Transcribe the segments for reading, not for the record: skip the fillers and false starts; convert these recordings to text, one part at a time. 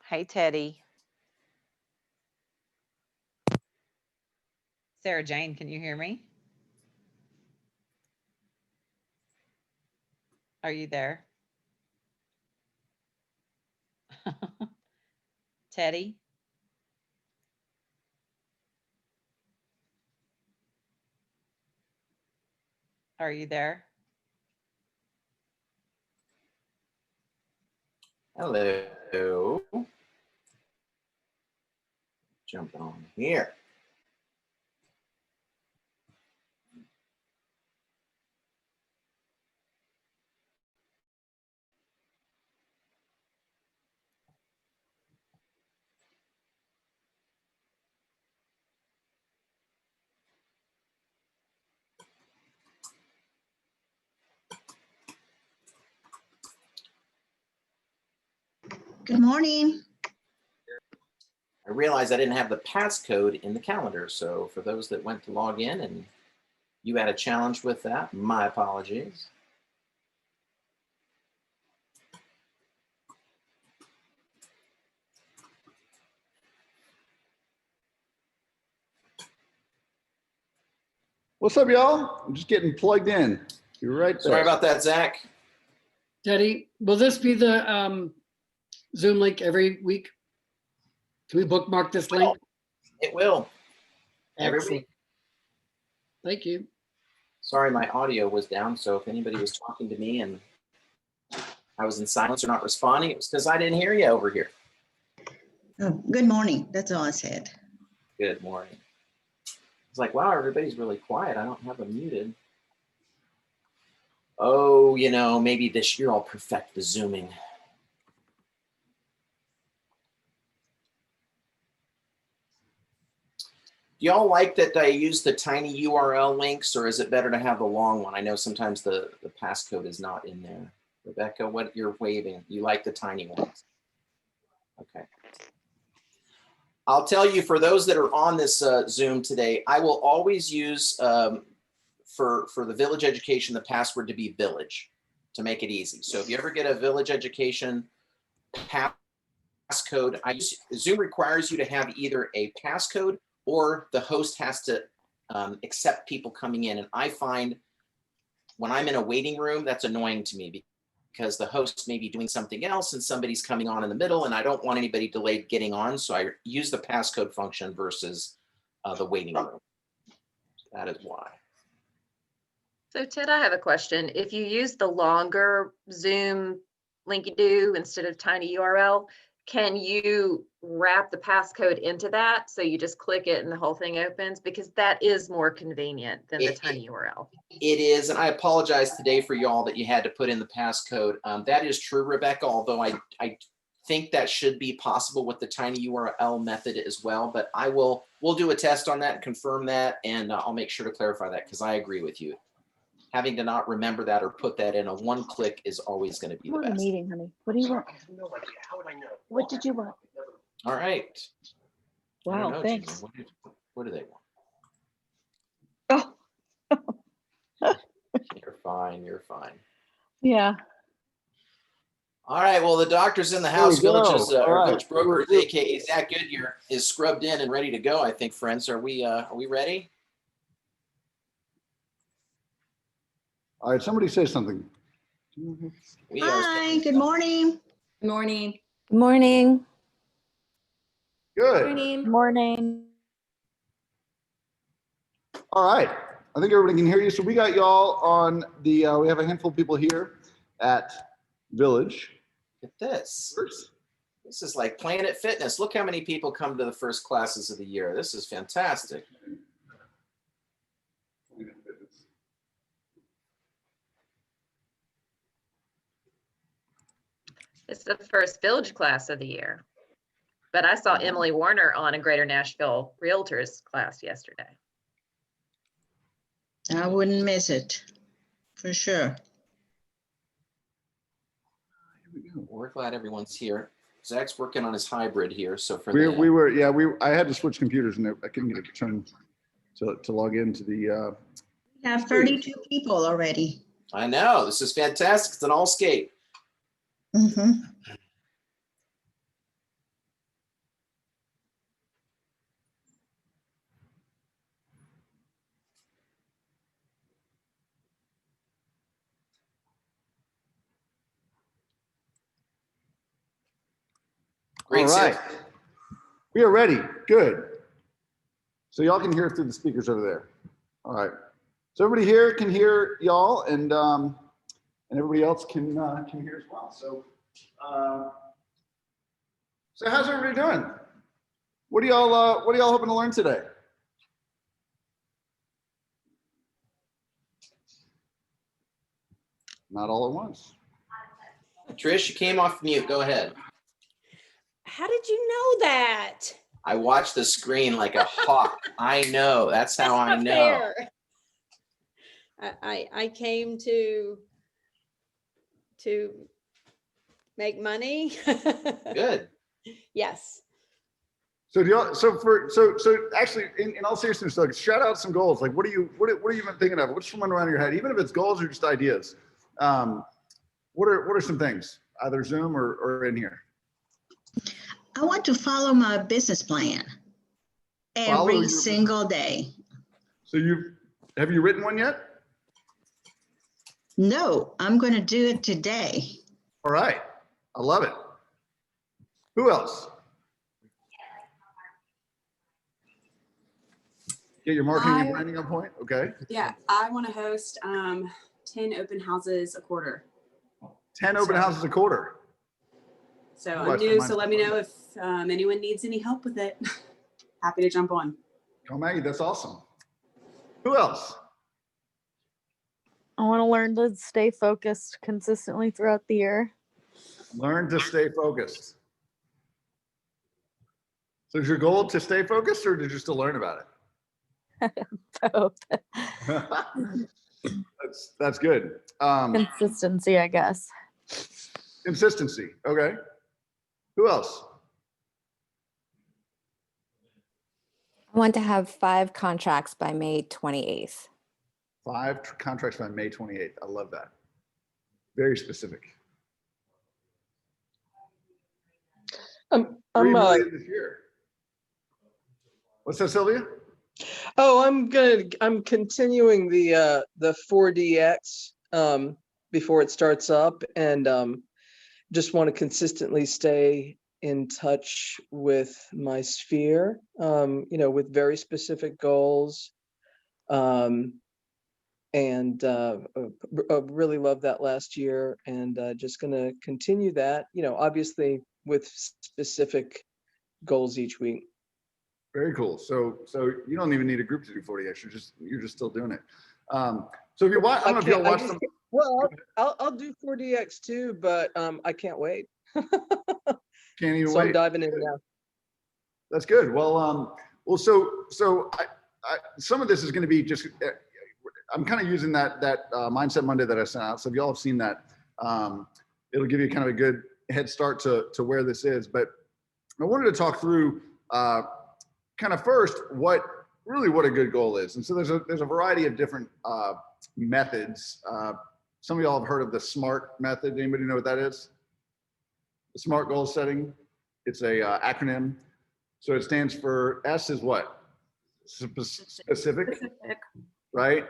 Hey, Teddy. Sarah Jane, can you hear me? Are you there? Teddy? Are you there? Hello. Jump on here. Good morning. I realized I didn't have the passcode in the calendar. So for those that went to log in and you had a challenge with that, my apologies. What's up, y'all? I'm just getting plugged in. You're right there. Sorry about that, Zach. Teddy, will this be the Zoom link every week? Can we bookmark this link? It will. Every Excellent. week. Thank you. Sorry, my audio was down. So if anybody was talking to me and I was in silence or not responding, it was because I didn't hear you over here. Oh, good morning. That's all I said. Good morning. It's like, wow, everybody's really quiet. I don't have them muted. Oh, you know, maybe this year I'll perfect the Zooming. Do y'all like that I use the tiny URL links, or is it better to have the long one? I know sometimes the passcode is not in there. Rebecca, what you're waving? You like the tiny ones? Okay. I'll tell you, for those that are on this Zoom today, I will always use, for the Village Education, the password to be Village to make it easy. So if you ever get a Village Education passcode, Zoom requires you to have either a passcode or the host has to accept people coming in. And I find when I'm in a waiting room, that's annoying to me because the host may be doing something else and somebody's coming on in the middle and I don't want anybody delayed getting on. So I use the passcode function versus the waiting room. That is why. So Ted, I have a question. If you use the longer Zoom linky-doo instead of tiny URL, can you wrap the passcode into that? So you just click it and the whole thing opens, because that is more convenient than the tiny URL. It is, and I apologize today for y'all that you had to put in the passcode. That is true, Rebecca, although I think that should be possible with the tiny URL method as well, but we'll do a test on that and confirm that, and I'll make sure to clarify that because I agree with you. Having to not remember that or put that in a one click is always going to be the best. Meeting, honey. What do you want? I have no idea. How would I know? What did you want? All right. I don't Wow, know, thanks. Gina. What do they want? Oh, You're fine. You're fine. yeah. All right. Well, the doctor's in the house. There we go. Villages, All right. Village Brokers, aka Zach Goodyear, is scrubbed in and ready to go. I think, friends. Are we ready? All right, somebody say something. We are. Hi, good morning. Good morning. Good morning. Good. Morning. Morning. All right. I think everybody can hear you. So we got y'all on the, we have a handful of people here at Village. Look at this. This is like Planet Fitness. Look how many people come to the first classes of the year. This is fantastic. It's the first Village class of the year. But I saw Emily Warner on a Greater Nashville Realtors class yesterday. I wouldn't miss it, for sure. We're glad everyone's here. Zach's working on his hybrid here. So for I had to switch computers and I couldn't get it to turn to log into the. We have 32 people already. I know, this is fantastic. It's an all skate. Mm-hmm. Great All right. sales. We are ready. Good. So y'all can hear through the speakers over there. All right. So everybody here can hear y'all, and everybody else can hear as well. So so how's everybody doing? What are y'all hoping to learn today? Not all at once. Trish, you came off mute. Go ahead. How did you know that? I watched the screen like a hawk. I know. That's how I That's not know. fair. I came to make money. Good. Yes. So do y'all, so actually, in all seriousness, like, shout out some goals. Like, what are you been thinking of? What's coming around your head? Even if it's goals or just ideas. What are some things, either Zoom or in here? I want to follow my business plan Follow every your- single day. So have you written one yet? No, I'm going to do it today. All right. I love it. Who else? Get your marketing and branding on point. Okay. Yeah, I want to host 10 open houses a quarter. 10 open houses a quarter. So Oh, I'm that's new, fine. so let me know if anyone needs any help with it. Happy to jump on. Oh, Maggie, that's awesome. Who else? I want to learn to stay focused consistently throughout the year. Learn to stay focused. So is your goal to stay focused or just to learn about Both. it? That's good. Consistency, I guess. Consistency. Okay. Who else? I want to have 5 contracts by May 28th. 5 contracts by May 28th. I love that. Very specific. 3 million this year. What's that, Sylvia? Oh, I'm continuing the 4DX before it starts up, and just want to consistently stay in touch with my sphere, with very specific goals. And really loved that last year, and just going to continue that, obviously with specific goals each week. Very cool. So you don't even need a group to do 40X. You're just still doing it. So if you watch, I don't know if y'all watch them. Well, I'll do 4DX too, but I can't wait. Can't even So wait. I'm diving in now. That's good. Well, so I some of this is going to be just. I'm kind of using that Mindset Monday that I sent out. So if y'all have seen that, it'll give you kind of a good head start to where this is. But I wanted to talk through kind of first what a good goal is. And so there's a variety of different methods. Some of y'all have heard of the SMART method. Anybody know what that is? The SMART goal setting. It's a acronym. So it stands for S is what? Specific, right?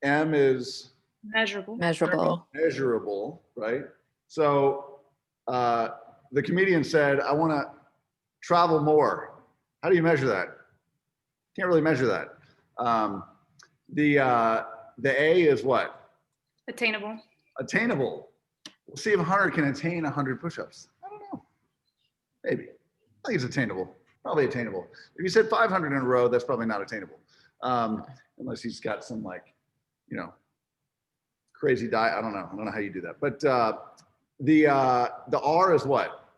M is Measurable. Measurable. right? So the comedian said, I want to travel more. How do you measure that? Can't really measure that. The A is what? Attainable. Attainable. We'll see if Hunter can attain 100 push-ups. I don't know. Maybe. I think it's attainable. Probably attainable. If you said 500 in a row, that's probably not attainable. Unless he's got some crazy diet. I don't know how you do that. But the R is what?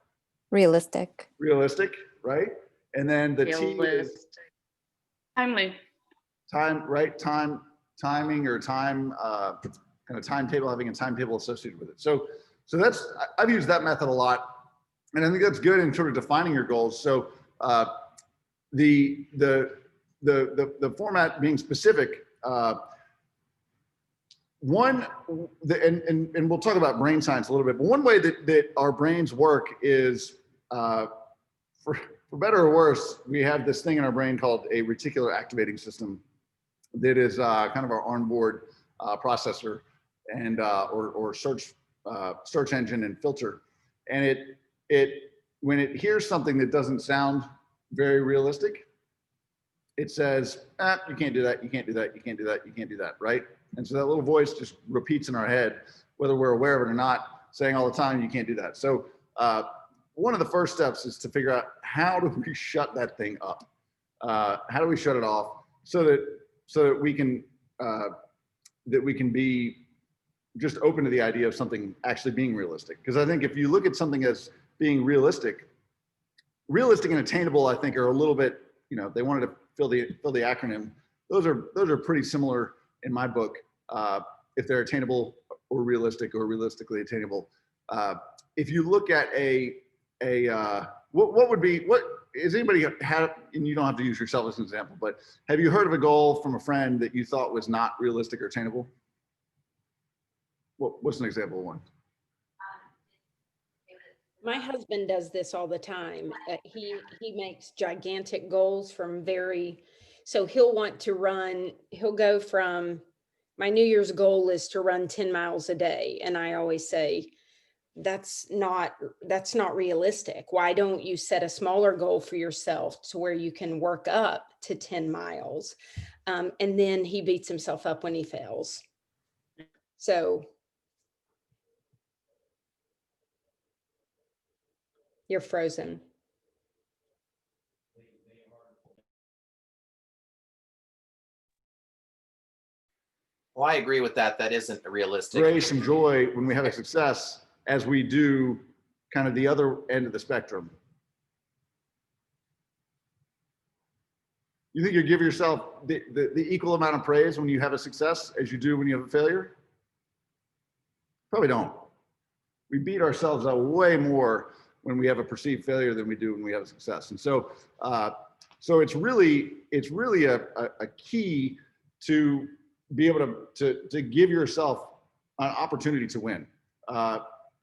Realistic. Realistic, right? And then the T is Timely. time, right? Timing or time, kind of timetable, having a timetable associated with it. So I've used that method a lot, and I think that's good in sort of defining your goals. So the format being specific. And we'll talk about brain science a little bit, but one way that our brains work is, for better or worse, we have this thing in our brain called a reticular activating system that is kind of our onboard processor and or search engine and filter, and it when it hears something that doesn't sound very realistic, it says, you can't do that, you can't do that, you can't do that, you can't do that, right? And so that little voice just repeats in our head, whether we're aware of it or not, saying all the time, you can't do that. So one of the first steps is to figure out, how do we shut that thing up? How do we shut it off so that we can be just open to the idea of something actually being realistic? Because I think if you look at something as being realistic and attainable, I think are a little bit, they wanted to fill the acronym. Those are pretty similar in my book. If they're attainable or realistically attainable. If you look at what is anybody had, and you don't have to use yourself as an example, but have you heard of a goal from a friend that you thought was not realistic or attainable? What's an example of one? My husband does this all the time. He makes gigantic goals from so he'll go from, my New Year's goal is to run 10 miles a day. And I always say, that's not realistic. Why don't you set a smaller goal for yourself to where you can work up to 10 miles? And then he beats himself up when he fails. So you're frozen. Well, I agree with that. That isn't realistic. Grace and joy when we have a success, as we do kind of the other end of the spectrum. You think you give yourself the equal amount of praise when you have a success as you do when you have a failure? Probably don't. We beat ourselves up way more when we have a perceived failure than we do when we have a success. And so, so it's really a key to be able to give yourself an opportunity to win.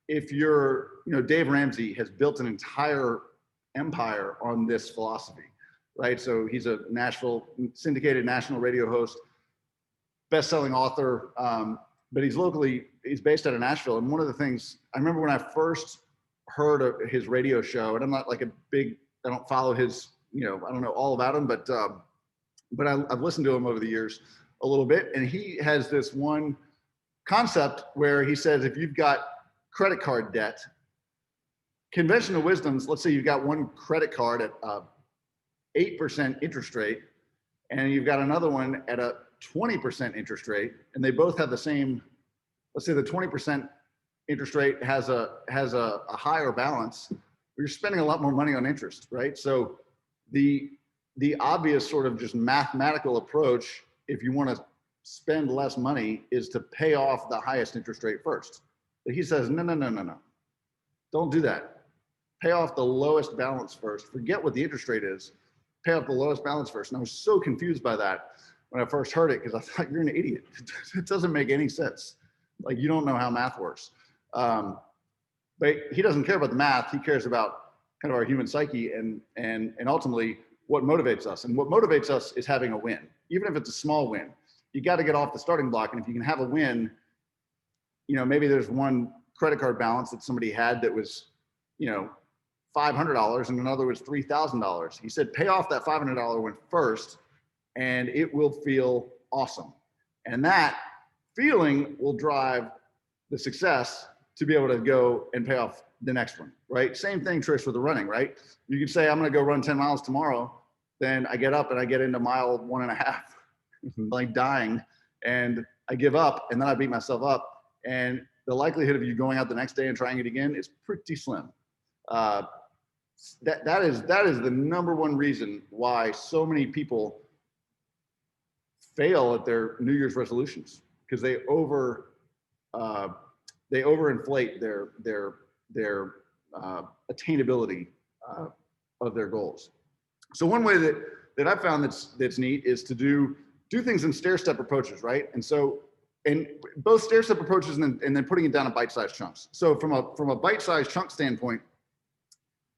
If you're, Dave Ramsey has built an entire empire on this philosophy, right? So he's a syndicated national radio host, best-selling author, but he's based out of Nashville. And one of the things, I remember when I first heard of his radio show, and I'm not like I don't follow his, I don't know all about him, but I've listened to him over the years a little bit. And he has this one concept where he says, if you've got credit card debt, conventional wisdoms, let's say you've got one credit card at 8% interest rate, and you've got another one at a 20% interest rate, and they both have the same, let's say the 20% interest rate has a higher balance, you're spending a lot more money on interest, right? So the obvious sort of just mathematical approach, if you want to spend less money, is to pay off the highest interest rate first. But he says, no. Don't do that. Pay off the lowest balance first. Forget what the interest rate is. Pay off the lowest balance first. And I was so confused by that when I first heard it, because I thought, you're an idiot. It doesn't make any sense. Like, you don't know how math works. But he doesn't care about the math. He cares about kind of our human psyche and ultimately what motivates us. And what motivates us is having a win, even if it's a small win. You got to get off the starting block. And if you can have a win, maybe there's one credit card balance that somebody had that was, $500 and another was $3,000. He said, pay off that $500 one first and it will feel awesome. And that feeling will drive the success to be able to go and pay off the next one, right? Same thing, Trish, with the running, right? You could say, I'm going to go run 10 miles tomorrow. Then I get up and I get into mile 1.5, like dying, and I give up, and then I beat myself up. And the likelihood of you going out the next day and trying it again is pretty slim. That is the number one reason why so many people fail at their New Year's resolutions, because they overinflate their attainability of their goals. So one way that I've found that's neat is to do things in stair-step approaches, right? And both stair-step approaches and then putting it down in bite-sized chunks. So from a bite-sized chunk standpoint,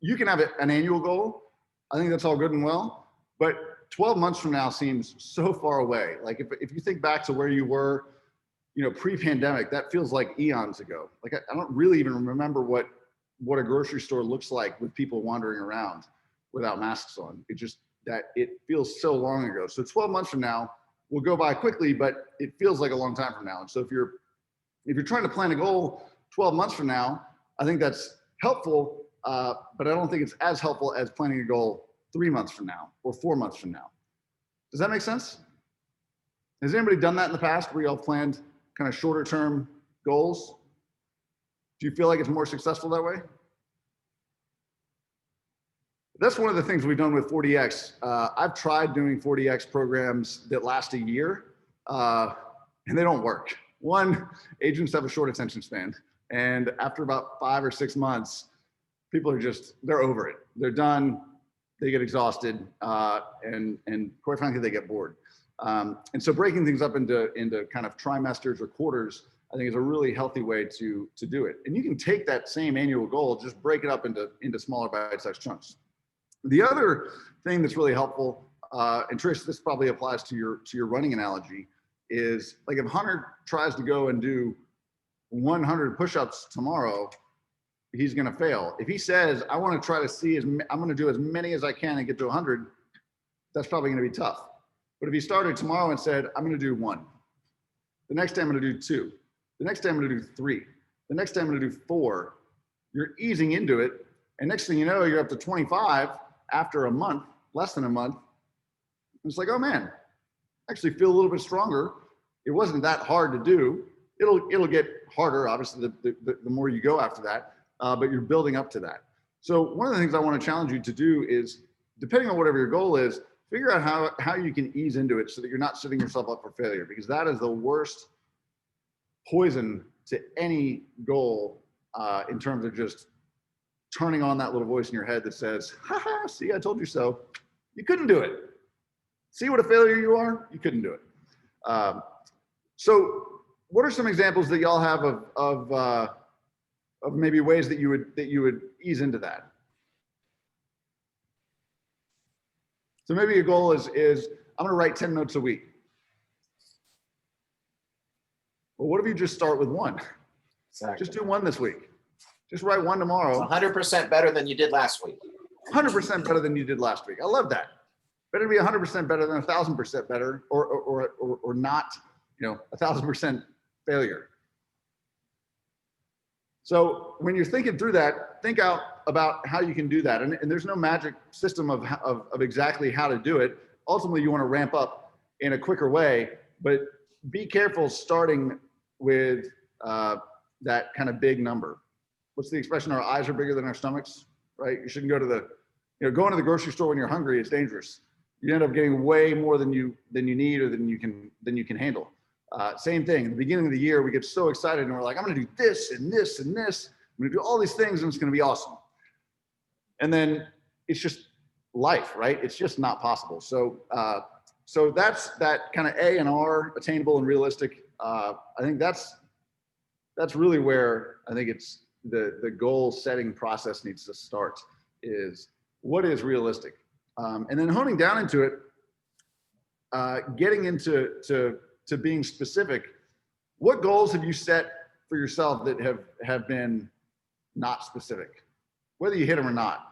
you can have an annual goal. I think that's all good and well, but 12 months from now seems so far away. Like if you think back to where you were, pre-pandemic, that feels like eons ago. Like I don't really even remember what what a grocery store looks like with people wandering around without masks on. It feels so long ago. So 12 months from now will go by quickly, but it feels like a long time from now. And so if you're trying to plan a goal 12 months from now, I think that's helpful, but I don't think it's as helpful as planning a goal 3 months from now or 4 months from now. Does that make sense? Has anybody done that in the past where y'all planned kind of shorter term goals? Do you feel like it's more successful that way? That's one of the things we've done with 40X. I've tried doing 40X programs that last a year, and they don't work. One, agents have a short attention span. And after about 5 or 6 months, people are they're over it. They're done, they get exhausted, and quite frankly, they get bored. And so breaking things up into kind of trimesters or quarters, I think is a really healthy way to do it. And you can take that same annual goal, just break it up into smaller bite-sized chunks. The other thing that's really helpful, and Trish, this probably applies to your running analogy, is like if Hunter tries to go and do 100 push-ups tomorrow, he's going to fail. If he says, I want to try to see I'm going to do as many as I can and get to 100, that's probably going to be tough. But if he started tomorrow and said, I'm going to do 1, the next day I'm going to do 2, the next day I'm going to do 3, the next day I'm going to do 4, you're easing into it. And next thing you know, you're up to 25 after a month, less than a month. It's like, oh man, I actually feel a little bit stronger. It wasn't that hard to do. It'll get harder, obviously, the more you go after that, but you're building up to that. So one of the things I want to challenge you to do is, depending on whatever your goal is, figure out how you can ease into it so that you're not setting yourself up for failure, because that is the worst poison to any goal in terms of just turning on that little voice in your head that says, haha, see, I told you so. You couldn't do it. See what a failure you are? You couldn't do it. So what are some examples that y'all have of maybe ways that you would ease into that? So maybe your goal is I'm gonna write 10 notes a week. Well, what if you just start with 1? Exactly. Just do 1 this week. Just write 1 tomorrow. 100% better than you did last week. 100% better than you did last week. I love that. Better to be 100% better than 1,000% better, or not, 1,000% failure. So when you're thinking through that, think out about how you can do that. And there's no magic system of exactly how to do it. Ultimately, you want to ramp up in a quicker way, but be careful starting with that kind of big number. What's the expression? Our eyes are bigger than our stomachs, right? You shouldn't go to going to the grocery store when you're hungry is dangerous. You end up getting way more than you need or than you can handle. Same thing. In the beginning of the year, we get so excited and we're like, I'm going to do this and this and this. I'm going to do all these things and it's going to be awesome. And then it's just life, right? It's just not possible. So that's that kind of A and R, attainable and realistic. I think that's really where I think it's the goal setting process needs to start, is what is realistic, and then honing down into it, getting into being specific. What goals have you set for yourself that have been not specific, whether you hit them or not?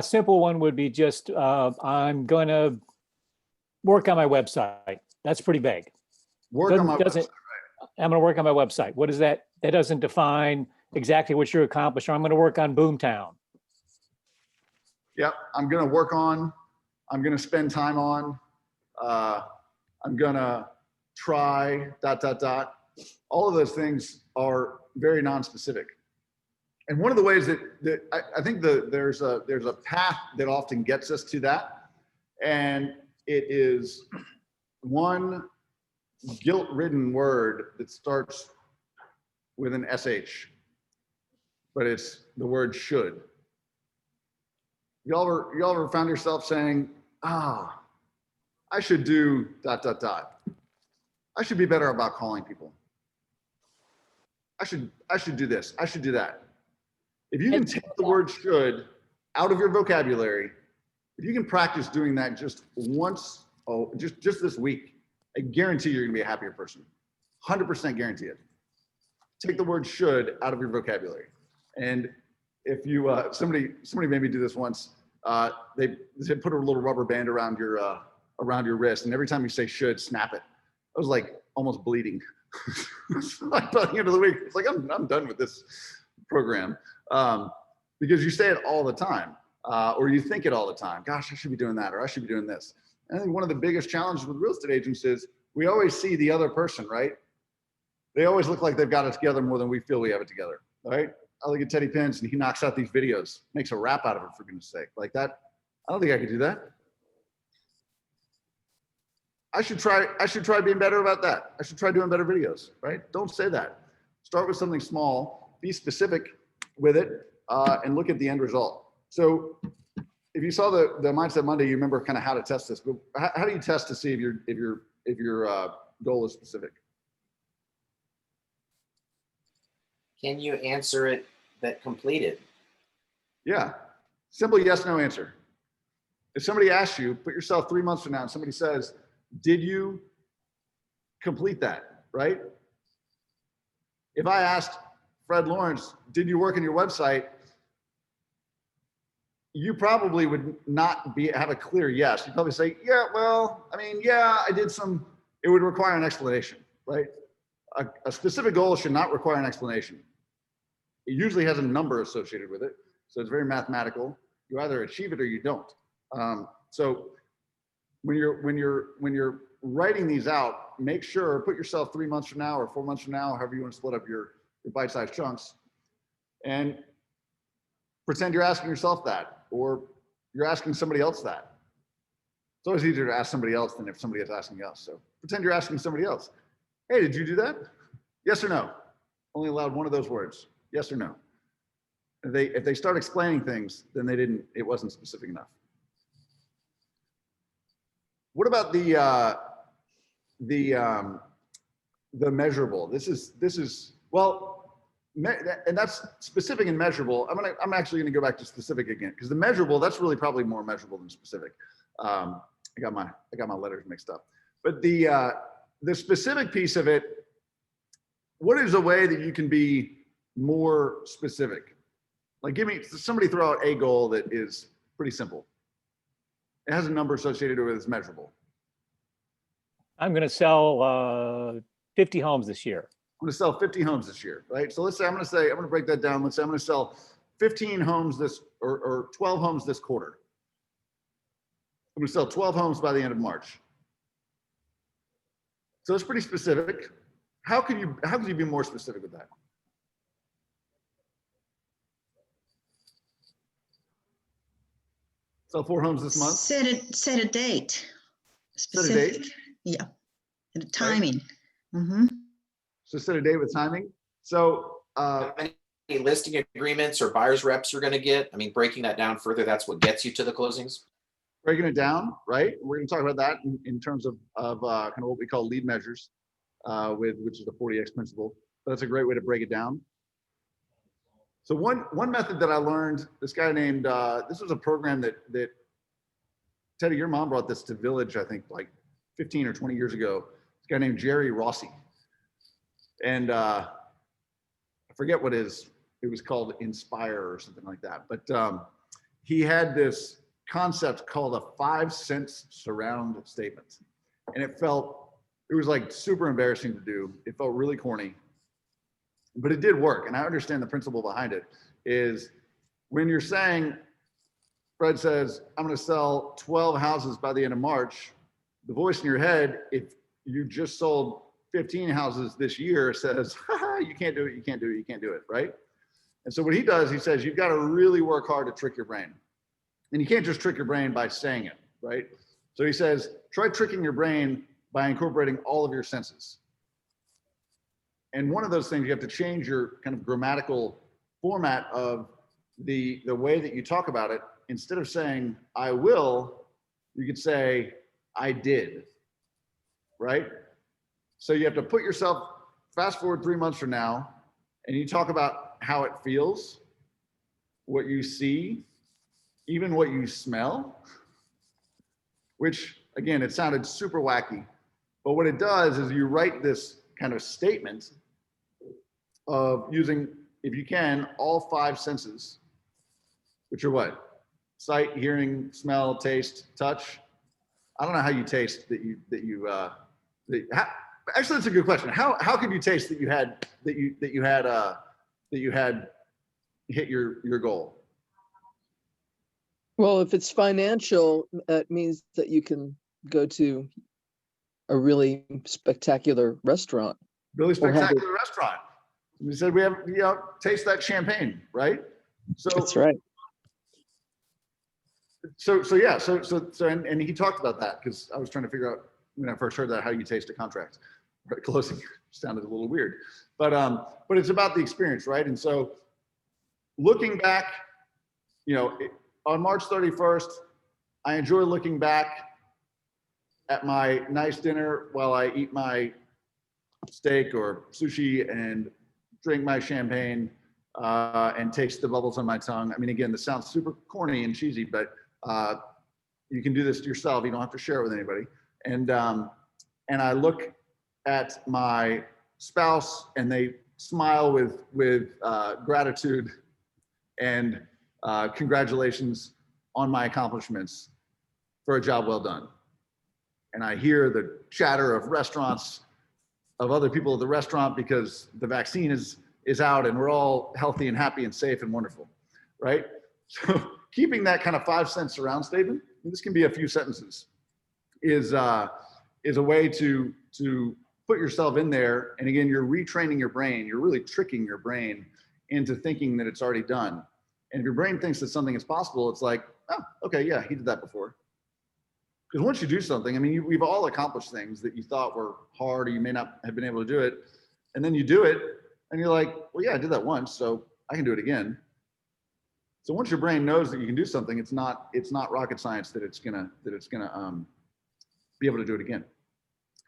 Simple one would be just, I'm going to work on my website. That's pretty vague. Work on my website, right? I'm going to work on my website. What is that? That doesn't define exactly what you're accomplishing. I'm going to work on Boomtown. Yep. I'm going to spend time on, I'm going to try ... All of those things are very non-specific. And one of the ways that I think there's a path that often gets us to that, and it is one guilt-ridden word that starts with an SH, but it's the word should. Y'all ever found yourself saying, I should do ... I should be better about calling people. I should do this. I should do that. If you can take the word should out of your vocabulary, if you can practice doing that just once, just this week, I guarantee you're gonna be a happier person. 100% guarantee it. take the word should out of your vocabulary. And if you, somebody made me do this once. They put a little rubber band around your wrist, and every time you say should, snap it. I was like almost bleeding. Like by the end of the week, it's like I'm done with this program, because you say it all the time, or you think it all the time. Gosh, I should be doing that, or I should be doing this. And I think one of the biggest challenges with real estate agents is we always see the other person, right? They always look like they've got it together more than we feel we have it together, right? I look at Teddy Pence and he knocks out these videos, makes a rap out of it, for goodness sake. Like that, I don't think I could do that. I should try being better about that. I should try doing better videos, right? Don't say that. Start with something small, be specific with it, and look at the end result. So if you saw the Mindset Monday, you remember kind of how to test this, but how do you test to see if your goal is specific? Can you answer it that completed? Yeah, simple yes, no answer. If somebody asks you, put yourself 3 months from now and somebody says, did you complete that, right? If I asked Fred Lawrence, did you work on your website? You probably would not have a clear yes. You'd probably say, yeah, well, I mean, yeah, I did some, it would require an explanation, right? A specific goal should not require an explanation. It usually has a number associated with it. So it's very mathematical. You either achieve it or you don't. So when you're writing these out, make sure, put yourself 3 months from now or 4 months from now, however you want to split up your bite-sized chunks, and pretend you're asking yourself that, or you're asking somebody else that. It's always easier to ask somebody else than if somebody is asking us. So pretend you're asking somebody else. Hey, did you do that? Yes or no? Only allowed one of those words. Yes or no? If they start explaining things, then it wasn't specific enough. What about the measurable? This is well, and that's specific and measurable. I'm actually gonna go back to specific again, because the measurable, that's really probably more measurable than specific. I got my letters mixed up. But the specific piece of it, what is a way that you can be more specific? Like somebody throw out a goal that is pretty simple. It has a number associated with it, it's measurable. I'm going to sell 50 homes this year. I'm going to sell 50 homes this year, right? So let's say I'm going to break that down. Let's say I'm going to sell 15 homes or 12 homes this quarter. I'm going to sell 12 homes by the end of March. So it's pretty specific. How could you be more specific with that? Sell 4 homes this month. Set a date. Specific. Set a date? Yeah. And a timing. Right. Mm-hmm. So set a date with timing. So How many listing agreements or buyer's reps you're going to get? I mean, breaking that down further, that's what gets you to the closings. breaking it down, right? We're going to talk about that in terms of kind of what we call lead measures, which is the 40X principle. But that's a great way to break it down. So one method that I learned, this guy named, this was a program that Teddy, your mom brought this to Village, I think like 15 or 20 years ago. This guy named Jerry Rossi. And I forget what it was called, Inspire or something like that. But he had this concept called a 5-sense surround statement. And it was like super embarrassing to do. It felt really corny, but it did work. And I understand the principle behind it is when you're saying, Fred says, I'm going to sell 12 houses by the end of March, the voice in your head, if you just sold 15 houses this year, says, you can't do it, you can't do it, you can't do it, right? And so what he does, he says, you've got to really work hard to trick your brain. And you can't just trick your brain by saying it, right? So he says, try tricking your brain by incorporating all of your senses. And one of those things, you have to change your kind of grammatical format of the way that you talk about it. Instead of saying, I will, you could say, I did, right? So you have to put yourself, fast forward 3 months from now, and you talk about how it feels, what you see, even what you smell, which again, it sounded super wacky, but what it does is you write this kind of statement of using, if you can, all 5 senses, which are what? Sight, hearing, smell, taste, touch. I don't know how you taste actually, that's a good question. How could you taste that you had hit your goal? Well, if it's financial, it means that you can go to a really spectacular restaurant. Really Or have it- spectacular restaurant. We said we have, taste that champagne, right? So That's right. And he talked about that because I was trying to figure out when I first heard that how you taste a contract. Closing sounded a little weird, but it's about the experience, right? And so looking back, on March 31st, I enjoy looking back at my nice dinner while I eat my steak or sushi and drink my champagne and taste the bubbles on my tongue. I mean, again, this sounds super corny and cheesy, but you can do this to yourself. You don't have to share it with anybody. And I look at my spouse and they smile with gratitude and congratulations on my accomplishments for a job well done. And I hear the chatter of restaurants, of other people at the restaurant because the vaccine is out and we're all healthy and happy and safe and wonderful, right? So keeping that kind of 5 cent surround statement, and this can be a few sentences, is a way to put yourself in there. And again, you're retraining your brain. You're really tricking your brain into thinking that it's already done. And if your brain thinks that something is possible, it's like, oh, okay, yeah, he did that before. Because once you do something, I mean, we've all accomplished things that you thought were hard or you may not have been able to do it. And then you do it and you're like, well, yeah, I did that once, so I can do it again. So once your brain knows that you can do something, it's not rocket science that it's gonna be able to do it again.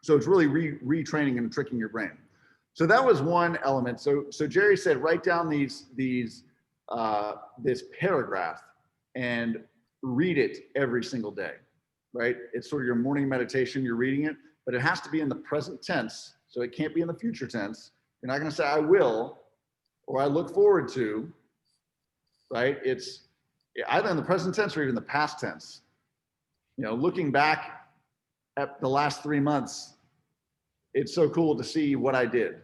So it's really retraining and tricking your brain. So that was one element. So Jerry said, write down this paragraph and read it every single day, right? It's sort of your morning meditation, you're reading it, but it has to be in the present tense. So it can't be in the future tense. You're not gonna say, I will, or I look forward to, right? It's either in the present tense or even the past tense. Looking back at the last 3 months, it's so cool to see what I did.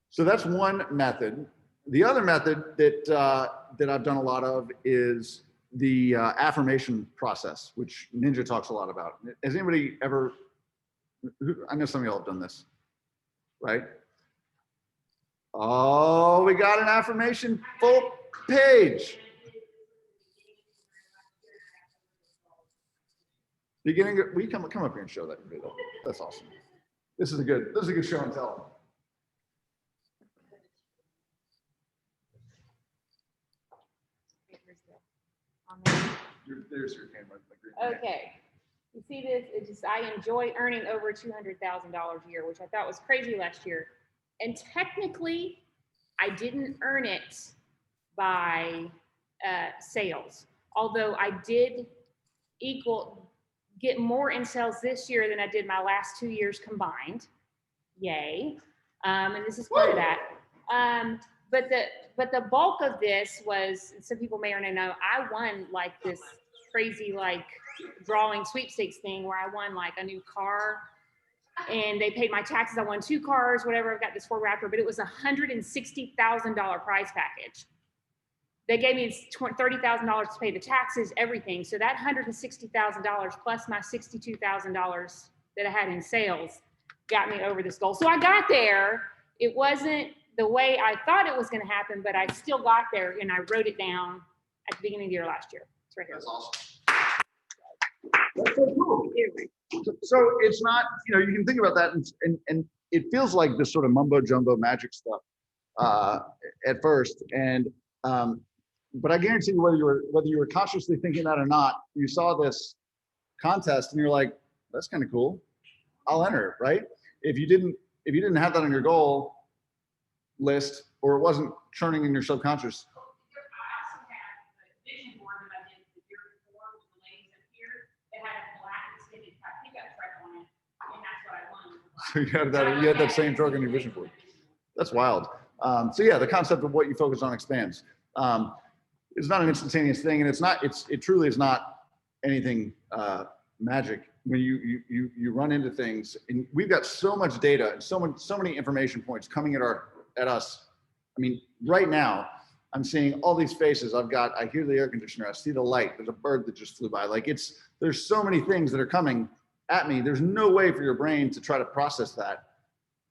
So that's one method. The other method that I've done a lot of is the affirmation process, which Ninja talks a lot about. Has anybody ever, I know some of y'all have done this, right? Oh, we got an affirmation full page. Beginning, we come up here and show that video. That's awesome. This is a good show and tell. There's your camera. Okay. You see this? I enjoy earning over $200,000 a year, which I thought was crazy last year. And technically, I didn't earn it by sales, although I did get more in sales this year than I did my last 2 years combined. Yay. And this is part of that. But the bulk of this was, some people may or may not know, I won like this crazy like drawing sweepstakes thing where I won like a new car and they paid my taxes. I won 2 cars, whatever. I've got this Ford Raptor, but it was $160,000 prize package. They gave me $30,000 to pay the taxes, everything. So that $160,000 plus my $62,000 that I had in sales got me over this goal. So I got there. It wasn't the way I thought it was going to happen, but I still got there and I wrote it down at the beginning of the year last year. It's right here. That's awesome. That's so cool. So it's not, you can think about that and it feels like this sort of mumbo jumbo magic stuff at first. And but I guarantee you, whether you were consciously thinking that or not, you saw this contest and you're like, that's kind of cool. I'll enter, right? If you didn't have that on your goal list, or it wasn't churning in your subconscious. So you had that same truck on your vision board. That's wild. So yeah, the concept of what you focus on expands. It's not an instantaneous thing, and it truly is not anything magic. When you run into things, and we've got so much data and so many information points coming at us. I mean, right now, I'm seeing all these faces. I hear the air conditioner. I see the light. There's a bird that just flew by. Like there's so many things that are coming at me. There's no way for your brain to try to process that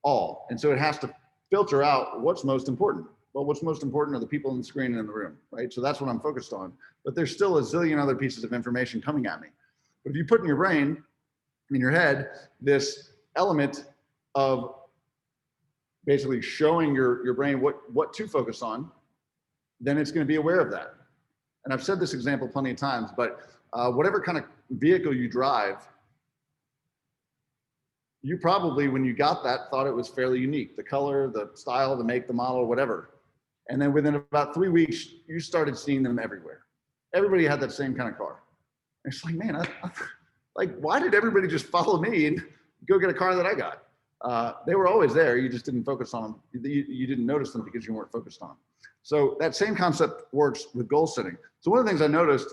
all. And so it has to filter out what's most important. Well, what's most important are the people on the screen and in the room, right? So that's what I'm focused on. But there's still a zillion other pieces of information coming at me. But if you put in your brain, in your head, this element of basically showing your brain what to focus on, then it's going to be aware of that. And I've said this example plenty of times, but whatever kind of vehicle you drive, you probably, when you got that, thought it was fairly unique. The color, the style, the make, the model, whatever. And then within about 3 weeks, you started seeing them everywhere. Everybody had that same kind of car. And it's like, man, like, why did everybody just follow me and go get a car that I got? They were always there. You just didn't focus on them. You didn't notice them because you weren't focused on them. So that same concept works with goal setting. So one of the things I noticed,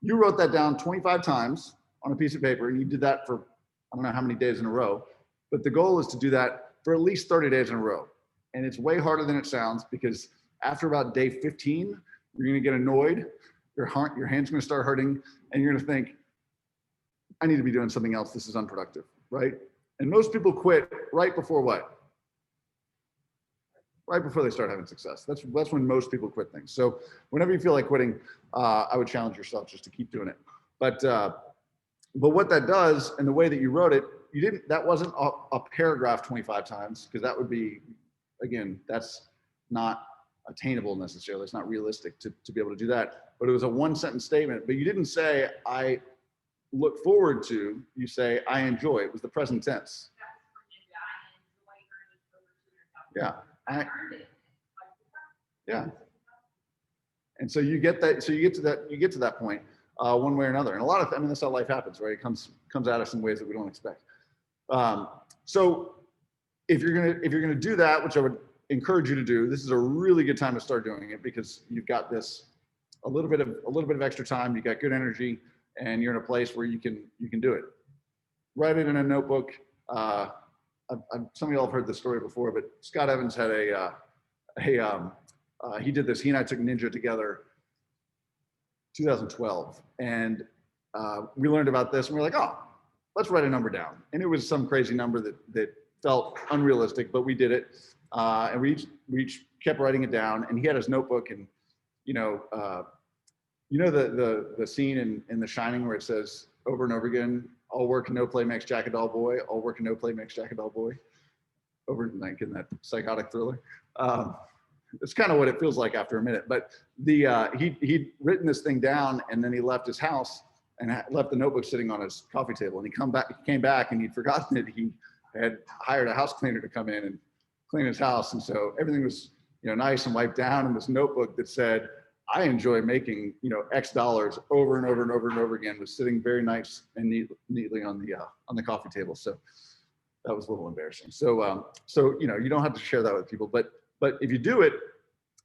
you wrote that down 25 times on a piece of paper, and you did that for, I don't know how many days in a row, but the goal is to do that for at least 30 days in a row. And it's way harder than it sounds, because after about day 15, you're gonna get annoyed, your hand's gonna start hurting, and you're gonna think, I need to be doing something else, this is unproductive, right? And most people quit right before what? Right before they start having success. That's when most people quit things. So whenever you feel like quitting, I would challenge yourself just to keep doing it. But what that does, and the way that you wrote it, that wasn't a paragraph 25 times, because that would be, again, that's not attainable necessarily. It's not realistic to be able to do that. But it was a 1-sentence statement. But you didn't say, I look forward to, you say, I enjoy. It was the present tense. Yeah. Yeah. And so you get that, so you get to that point one way or another. And a lot of, I mean, that's how life happens, right? It comes at us in ways that we don't expect. So if you're gonna do that, which I would encourage you to do, this is a really good time to start doing it, because you've got this a little bit of extra time, you got good energy, and you're in a place where you can do it. Write it in a notebook. Some of y'all have heard this story before, but Scott Evans had he did this. He and I took Ninja together 2012, and we learned about this, and we're like, oh, let's write a number down. And it was some crazy number that felt unrealistic, but we did it, and we each kept writing it down. And he had his notebook, and the scene in The Shining where it says over and over again, all work and no play makes Jack a dull boy. All work and no play makes Jack a dull boy. Over, like, in that psychotic thriller. It's kind of what it feels like after a minute. But he'd written this thing down, and then he left his house and left the notebook sitting on his coffee table. And he came back, and he'd forgotten it. He had hired a house cleaner to come in and clean his house, and so everything was nice and wiped down. And this notebook that said, I enjoy making, X dollars over and over and over and over again, was sitting very nice and neatly on the coffee table. So that was a little embarrassing. So you don't have to share that with people, but if you do it,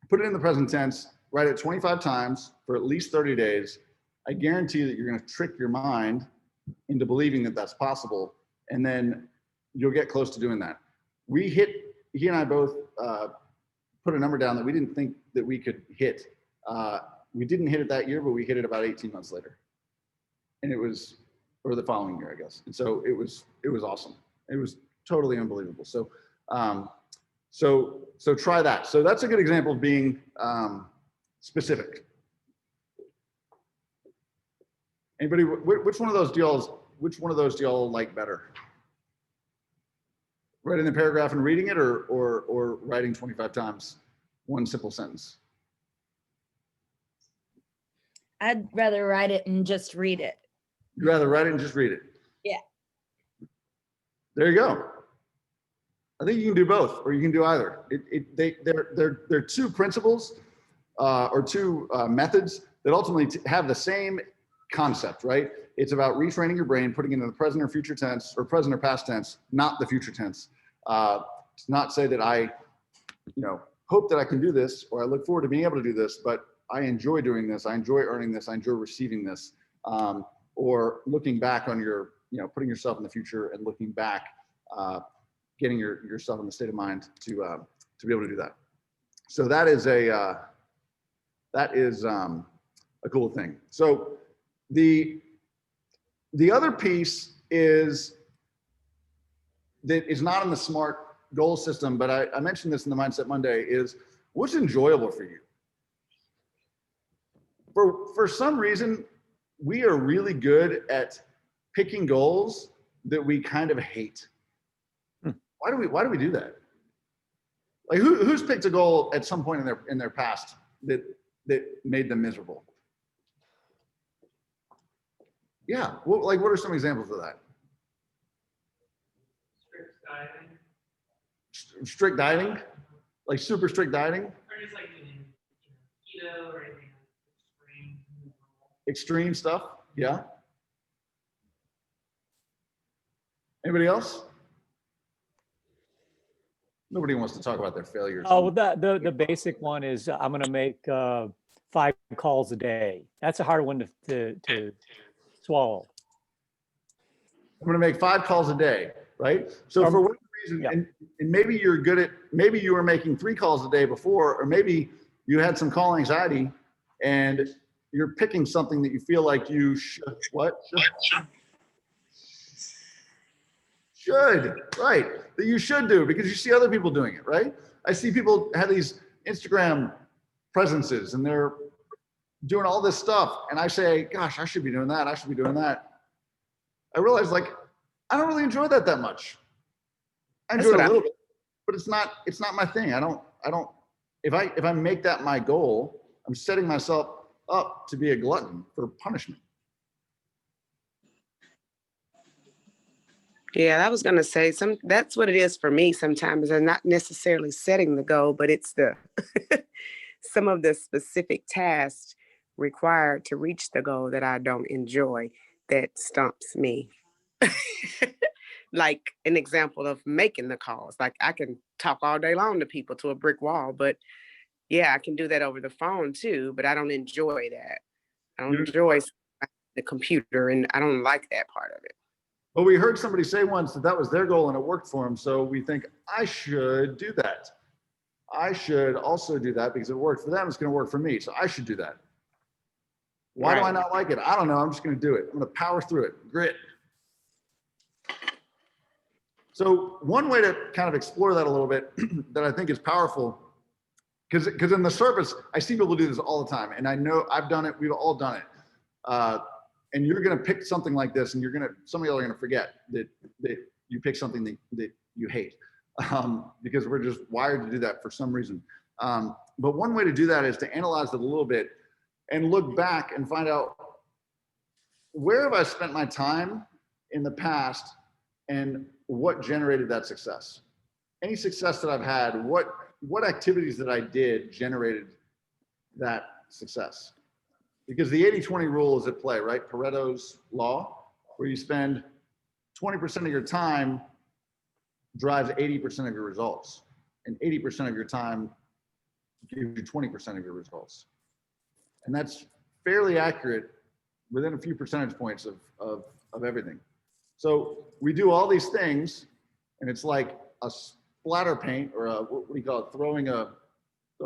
put it in the present tense, write it 25 times for at least 30 days. I guarantee that you're going to trick your mind into believing that that's possible, and then you'll get close to doing that. He and I both put a number down that we didn't think that we could hit. We didn't hit it that year, but we hit it about 18 months later. And or the following year, I guess. And so it was awesome. It was totally unbelievable. So try that. So that's a good example of being specific. Anybody, which one of those do y'all like better? Writing the paragraph and reading it, or writing 25 times one simple sentence? I'd rather write it and just read it. You'd rather write it and just read it? Yeah. There you go. I think you can do both, or you can do either. They're two principles or two methods that ultimately have the same concept, right? It's about retraining your brain, putting it in the present or future tense, or present or past tense, not the future tense, to not say that I, hope that I can do this, or I look forward to being able to do this, but I enjoy doing this. I enjoy earning this. I enjoy receiving this. Or looking back on your, putting yourself in the future and looking back, getting yourself in the state of mind to be able to do that. So that is a cool thing. So the other piece is that is not in the SMART goal system, but I mentioned this in the Mindset Monday, is what's enjoyable for you. For some reason, we are really good at picking goals that we kind of hate. Why do we do that? Like who's picked a goal at some point in their past that made them miserable? Yeah, well, like what are some examples of that? Strict dieting, like super strict dieting. Or just like doing keto or anything extreme. Extreme stuff, yeah. Anybody else? Nobody wants to talk about their failures. Oh, the basic one is I'm going to make 5 calls a day. That's a hard one to swallow. I'm going to make 5 calls a day, right? So for whatever reason, yeah. and maybe you're good at, maybe you were making 3 calls a day before, or maybe you had some call anxiety and you're picking something that you feel like you should, should, right, that you should do because you see other people doing it, right? I see people have these Instagram presences and they're doing all this stuff. And I say, gosh, I should be doing that. I should be doing that. I realize like, I don't really enjoy that much. I enjoy it a little bit, but it's not my thing. I don't, if I make that my goal, I'm setting myself up to be a glutton for punishment. Yeah, I was gonna say that's what it is for me sometimes, and not necessarily setting the goal, but it's the some of the specific tasks required to reach the goal that I don't enjoy that stumps me. Like an example of making the calls. Like I can talk all day long to people to a brick wall, but yeah, I can do that over the phone too, but I don't enjoy that. I don't enjoy the computer and I don't like that part of it. Well, we heard somebody say once that was their goal and it worked for them. So we think I should do that. I should also do that because it worked for them. It's going to work for me. So I should do that. Why do I not like it? I don't know. I'm just going to do it. I'm going to power through it. Grit. So one way to kind of explore that a little bit that I think is powerful, because in the surface, I see people do this all the time. And I know I've done it. We've all done it. And you're going to pick something like this and some of y'all are going to forget that you pick something that you hate because we're just wired to do that for some reason. But one way to do that is to analyze it a little bit and look back and find out where have I spent my time in the past and what generated that success? Any success that I've had, what activities that I did generated that success? Because the 80-20 rule is at play, right? Pareto's law, where you spend 20% of your time drives 80% of your results, and 80% of your time gives you 20% of your results. And that's fairly accurate within a few percentage points of everything. So we do all these things, and it's like a splatter paint or what do you call it? Throwing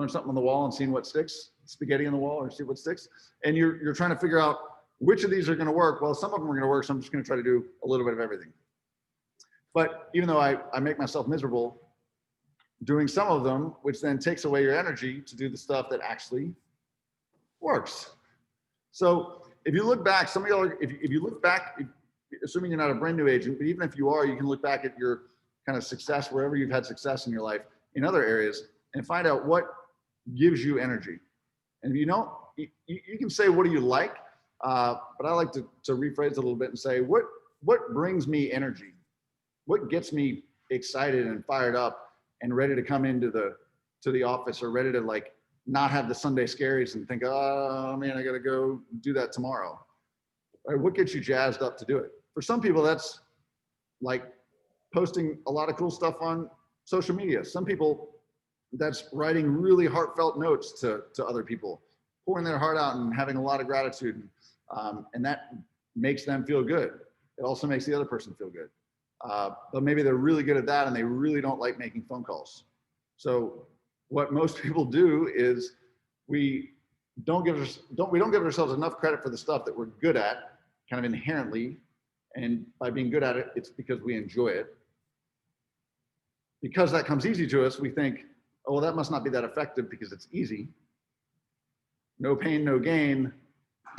something on the wall and seeing what sticks. Spaghetti on the wall or see what sticks. And you're trying to figure out which of these are going to work. Well, some of them are going to work, so I'm just going to try to do a little bit of everything. But even though I make myself miserable doing some of them, which then takes away your energy to do the stuff that actually works. So if you look back, some of y'all, if you look back, assuming you're not a brand new agent, but even if you are, you can look back at your kind of success, wherever you've had success in your life in other areas and find out what gives you energy. And if you don't, you can say, what do you like? But I like to rephrase it a little bit and say, what brings me energy? What gets me excited and fired up and ready to come into the office or ready to like not have the Sunday scaries and think, oh man, I got to go do that tomorrow. Right? What gets you jazzed up to do it? For some people, that's like posting a lot of cool stuff on social media. Some people, that's writing really heartfelt notes to other people, pouring their heart out and having a lot of gratitude. And that makes them feel good. It also makes the other person feel good. But maybe they're really good at that and they really don't like making phone calls. So what most people do is we don't give ourselves enough credit for the stuff that we're good at, kind of inherently. And by being good at it, it's because we enjoy it. Because that comes easy to us, we think, oh, well, that must not be that effective because it's easy. No pain, no gain.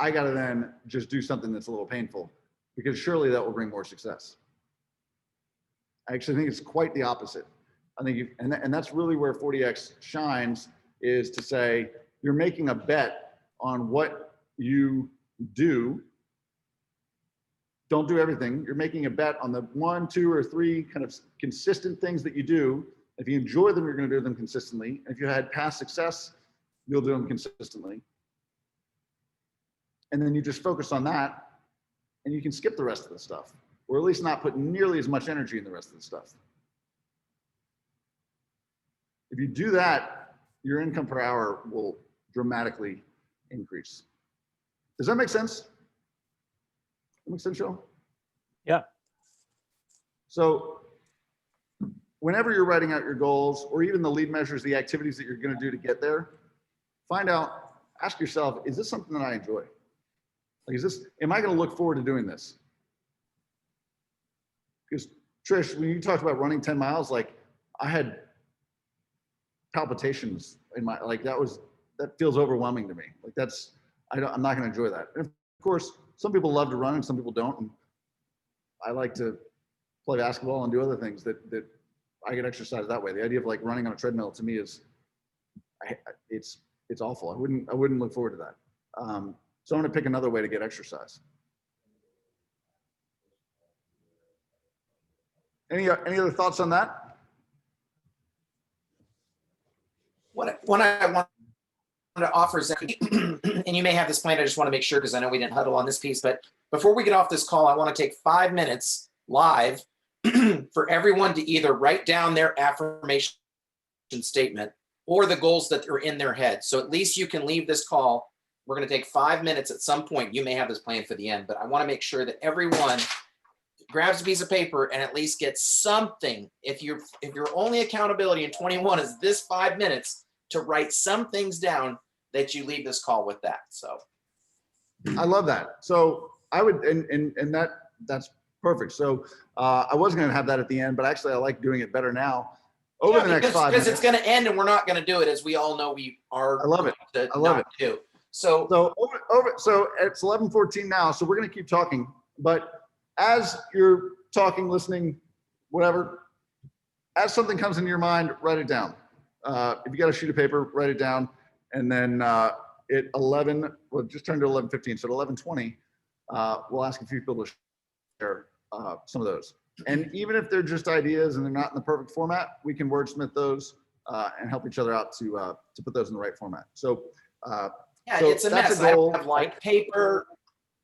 I got to then just do something that's a little painful because surely that will bring more success. I actually think it's quite the opposite. I think, and that's really where 40X shines, is to say you're making a bet on what you do. Don't do everything. You're making a bet on the 1, 2, or 3 kind of consistent things that you do. If you enjoy them, you're going to do them consistently. If you had past success, you'll do them consistently. And then you just focus on that and you can skip the rest of the stuff, or at least not put nearly as much energy in the rest of the stuff. If you do that, your income per hour will dramatically increase. Does that make sense? That makes sense, Joe? Yeah. So whenever you're writing out your goals, or even the lead measures, the activities that you're going to do to get there, find out, ask yourself, is this something that I enjoy? Like, am I going to look forward to doing this? Because Trish, when you talked about running 10 miles, like I had palpitations in my, like that feels overwhelming to me. Like I'm not going to enjoy that. And of course, some people love to run and some people don't. And I like to play basketball and do other things that I get exercise that way. The idea of like running on a treadmill to me is, it's awful. I wouldn't look forward to that. So I'm going to pick another way to get exercise. Any other thoughts on that? What I want to offer is, and you may have this planned, I just want to make sure because I know we didn't huddle on this piece, but before we get off this call, I want to take 5 minutes live for everyone to either write down their affirmation statement or the goals that are in their head. So at least you can leave this call. We're going to take 5 minutes at some point. You may have this planned for the end, but I want to make sure that everyone grabs a piece of paper and at least gets something. If your only accountability in 21 is this 5 minutes to write some things down, that you leave this call with that. So I love that. So I would, and that's perfect. So I was going to have that at the end, but actually I like doing it better now. Over the next 5 minutes. Because it's going to end and we're not going to do it, as we all know we are. I love it. I love it too. So so it's 11:14 now. So we're going to keep talking, but as you're talking, listening, whatever, as something comes into your mind, write it down. If you got a sheet of paper, write it down. And then at 11, well, just turned to 11:15. So at 11:20, we'll ask a few people to share some of those. And even if they're just ideas and they're not in the perfect format, we can wordsmith those and help each other out to put those in the right format. So yeah, so it's a that's mess. a goal. I have lined paper.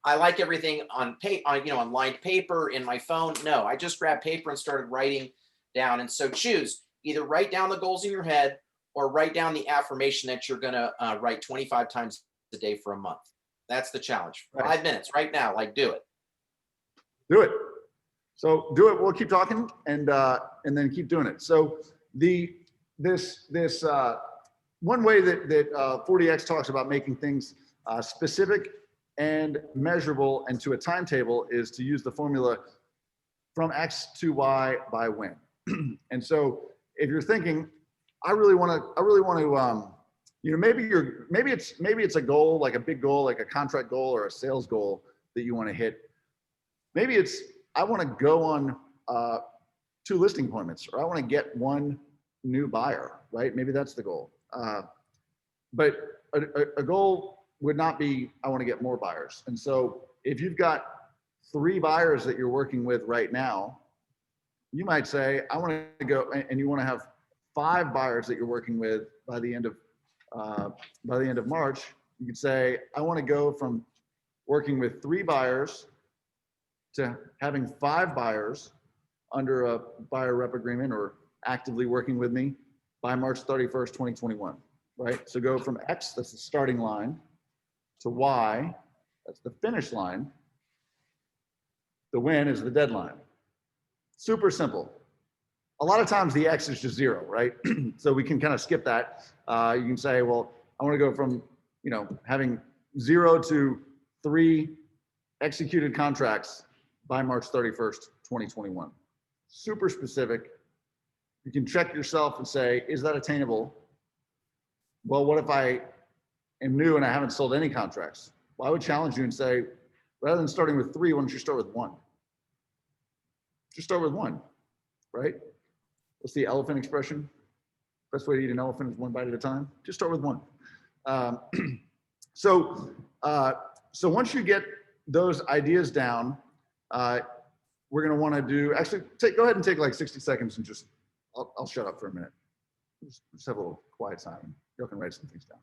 I like everything on on lined paper in my phone. No, I just grabbed paper and started writing down. And so choose, either write down the goals in your head or write down the affirmation that you're going to write 25 times a day for a month. That's the challenge. Right. 5 minutes right now, like do it. Do it. So do it. We'll keep talking and then keep doing it. So this one way that 40X talks about making things specific and measurable and to a timetable is to use the formula from X to Y by when. And so if you're thinking, I really want to, maybe it's a goal, like a big goal, like a contract goal or a sales goal that you want to hit. Maybe it's, I want to go on 2 listing appointments, or I want to get 1 new buyer, right? Maybe that's the goal. But a goal would not be, I want to get more buyers. And so if you've got 3 buyers that you're working with right now, you might say, I want to go, and you want to have 5 buyers that you're working with by the end of March. You could say, I want to go from working with 3 buyers to having 5 buyers under a buyer rep agreement or actively working with me by March 31st, 2021, right? So go from X, that's the starting line, to Y, that's the finish line. The win is the deadline. Super simple. A lot of times the X is just 0, right? So we can kind of skip that. You can say, well, I want to go from, having 0 to 3 executed contracts by March 31st, 2021. Super specific. You can check yourself and say, is that attainable? Well, what if I am new and I haven't sold any contracts? Well, I would challenge you and say, rather than starting with 3, why don't you start with 1? Just start with 1, right? What's the elephant expression? Best way to eat an elephant is 1 bite at a time. Just start with 1. So once you get those ideas down, we're going to want to do, actually, go ahead and take like 60 seconds and just, I'll shut up for a minute. Just have a little quiet time. You can write some things down.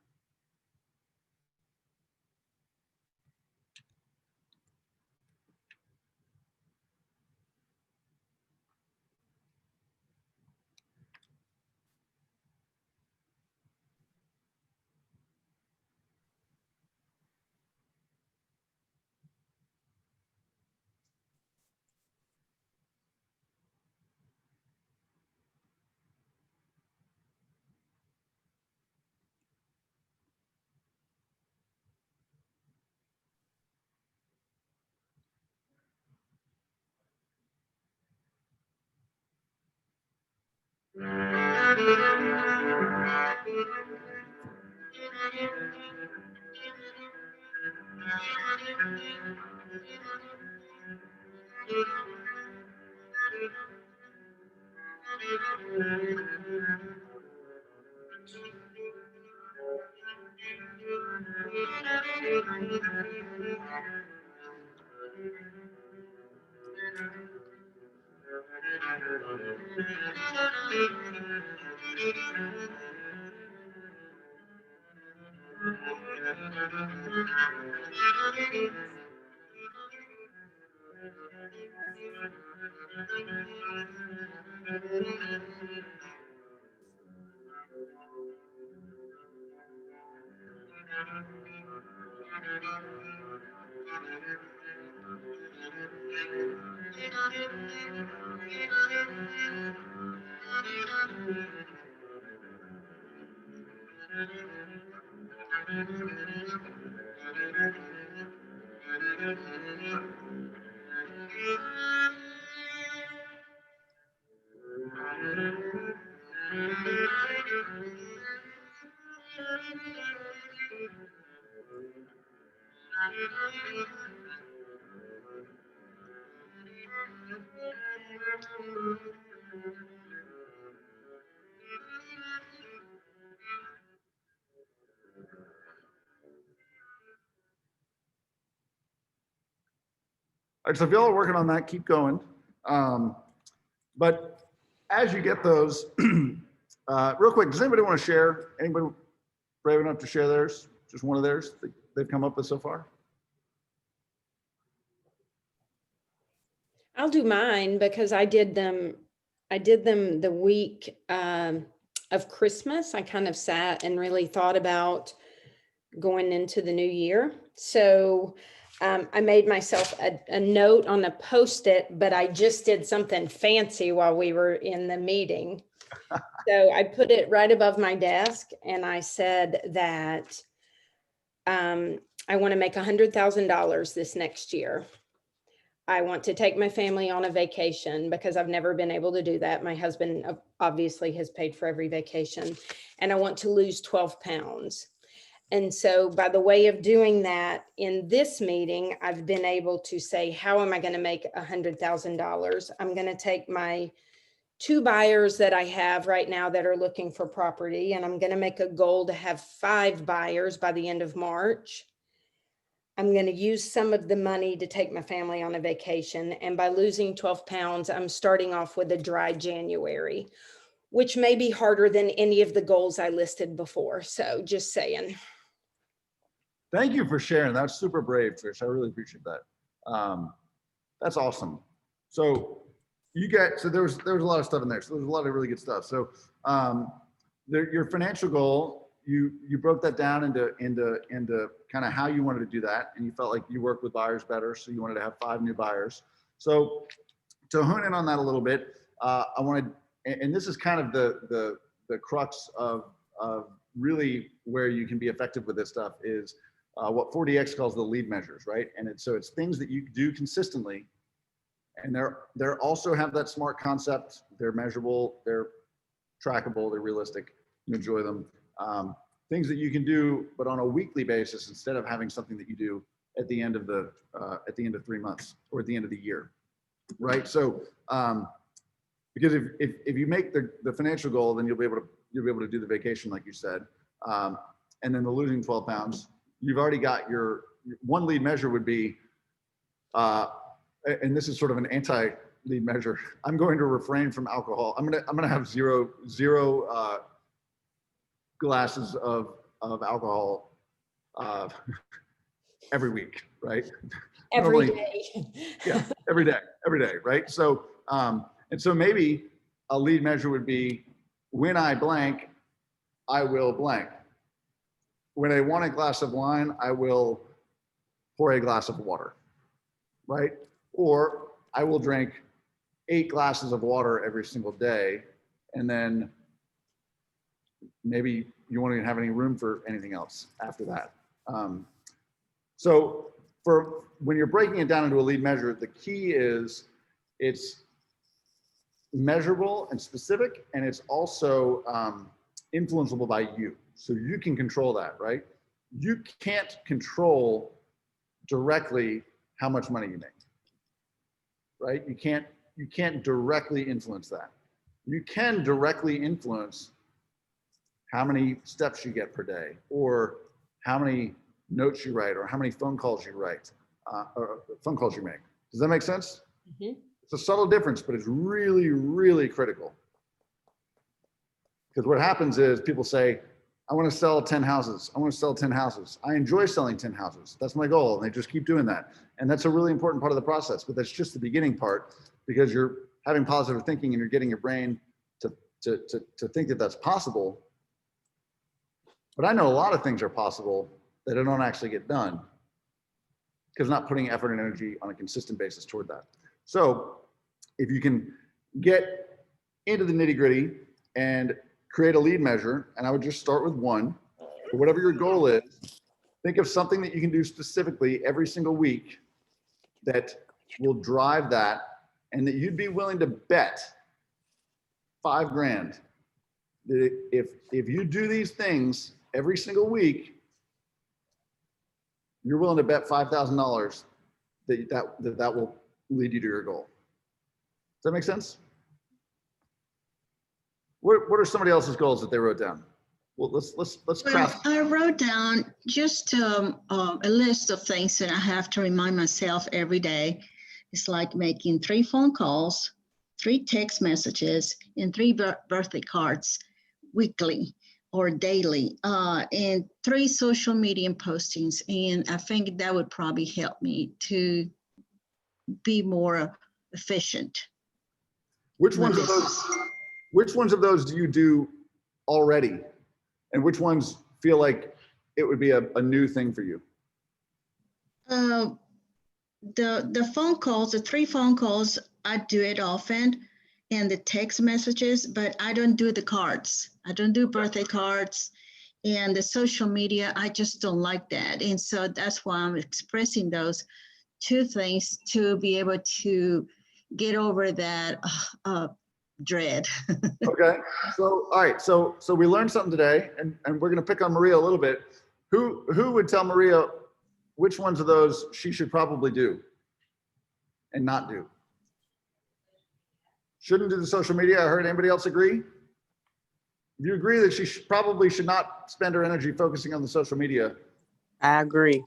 All right, so if y'all are working on that, keep going. But as you get those, real quick, does anybody want to share? Anybody brave enough to share theirs? Just one of theirs that they've come up with so far? I'll do mine because I did them the week of Christmas. I kind of sat and really thought about going into the new year. So I made myself a note on a Post-it, but I just did something fancy while we were in the meeting. So I put it right above my desk and I said that I want to make $100,000 this next year. I want to take my family on a vacation because I've never been able to do that. My husband obviously has paid for every vacation, and I want to lose 12 pounds. And so by the way of doing that in this meeting, I've been able to say, how am I going to make $100,000? I'm going to take my 2 buyers that I have right now that are looking for property, and I'm going to make a goal to have 5 buyers by the end of March. I'm going to use some of the money to take my family on a vacation. And by losing 12 pounds, I'm starting off with a dry January, which may be harder than any of the goals I listed before. So just saying. Thank you for sharing. That's super brave, Trish. I really appreciate that. That's awesome. So, you get, so there was a lot of stuff in there. So there's a lot of really good stuff. So your financial goal, you broke that down into kind of how you wanted to do that. And you felt like you worked with buyers better. So you wanted to have 5 new buyers. So to hone in on that a little bit, I wanted, and this is kind of the crux of really where you can be effective with this stuff is what 4DX calls the lead measures, right? And it's things that you do consistently, and they're also have that SMART concept. They're measurable, they're trackable, they're realistic. You enjoy them. Things that you can do, but on a weekly basis instead of having something that you do at the end of 3 months or at the end of the year, right? So because if you make the financial goal, then you'll be able to do the vacation like you said, and then the losing 12 pounds. You've already got your one lead measure would be, and this is sort of an anti-lead measure. I'm going to refrain from alcohol. I'm gonna have zero glasses of alcohol every week, right? Every Normally, day. yeah, every day, right? So and so maybe a lead measure would be when I blank, I will blank. When I want a glass of wine, I will pour a glass of water, right? Or I will drink 8 glasses of water every single day. And then maybe you won't even have any room for anything else after that. So for when you're breaking it down into a lead measure, the key is it's measurable and specific, and it's also influenceable by you. So you can control that, right? You can't control directly how much money you make, right? You can't directly influence that. You can directly influence how many steps you get per day, or how many notes you write, or how many phone calls you write, or phone calls you make. Does that make sense? Mm-hmm. It's a subtle difference, but it's really, really critical. Because what happens is people say, I want to sell 10 houses. I want to sell 10 houses. I enjoy selling 10 houses. That's my goal. And they just keep doing that. And that's a really important part of the process, but that's just the beginning part, because you're having positive thinking and you're getting your brain to think that that's possible. But I know a lot of things are possible that don't actually get done because not putting effort and energy on a consistent basis toward that. So if you can get into the nitty gritty and create a lead measure, and I would just start with 1, or whatever your goal is, think of something that you can do specifically every single week that will drive that, and that you'd be willing to bet 5 grand that if you do these things every single week, you're willing to bet $5,000 that will lead you to your goal. Does that make sense? What are somebody else's goals that they wrote down? Well, let's craft. I wrote down just a list of things that I have to remind myself every day. It's like making 3 phone calls, 3 text messages, and 3 birthday cards weekly or daily, and 3 social media postings. And I think that would probably help me to be more efficient. Which ones of those do you do already? And which ones feel like it would be a new thing for you? The phone calls, the 3 phone calls, I do it often, and the text messages, but I don't do the cards. I don't do birthday cards, and the social media, I just don't like that. And so that's why I'm expressing those 2 things to be able to get over that dread. Okay, so all right, so we learned something today, and we're gonna pick on Maria a little bit. Who would tell Maria which ones of those she should probably do and not do? Shouldn't do the social media. I heard anybody else agree? You agree that she probably should not spend her energy focusing on the social media? I agree.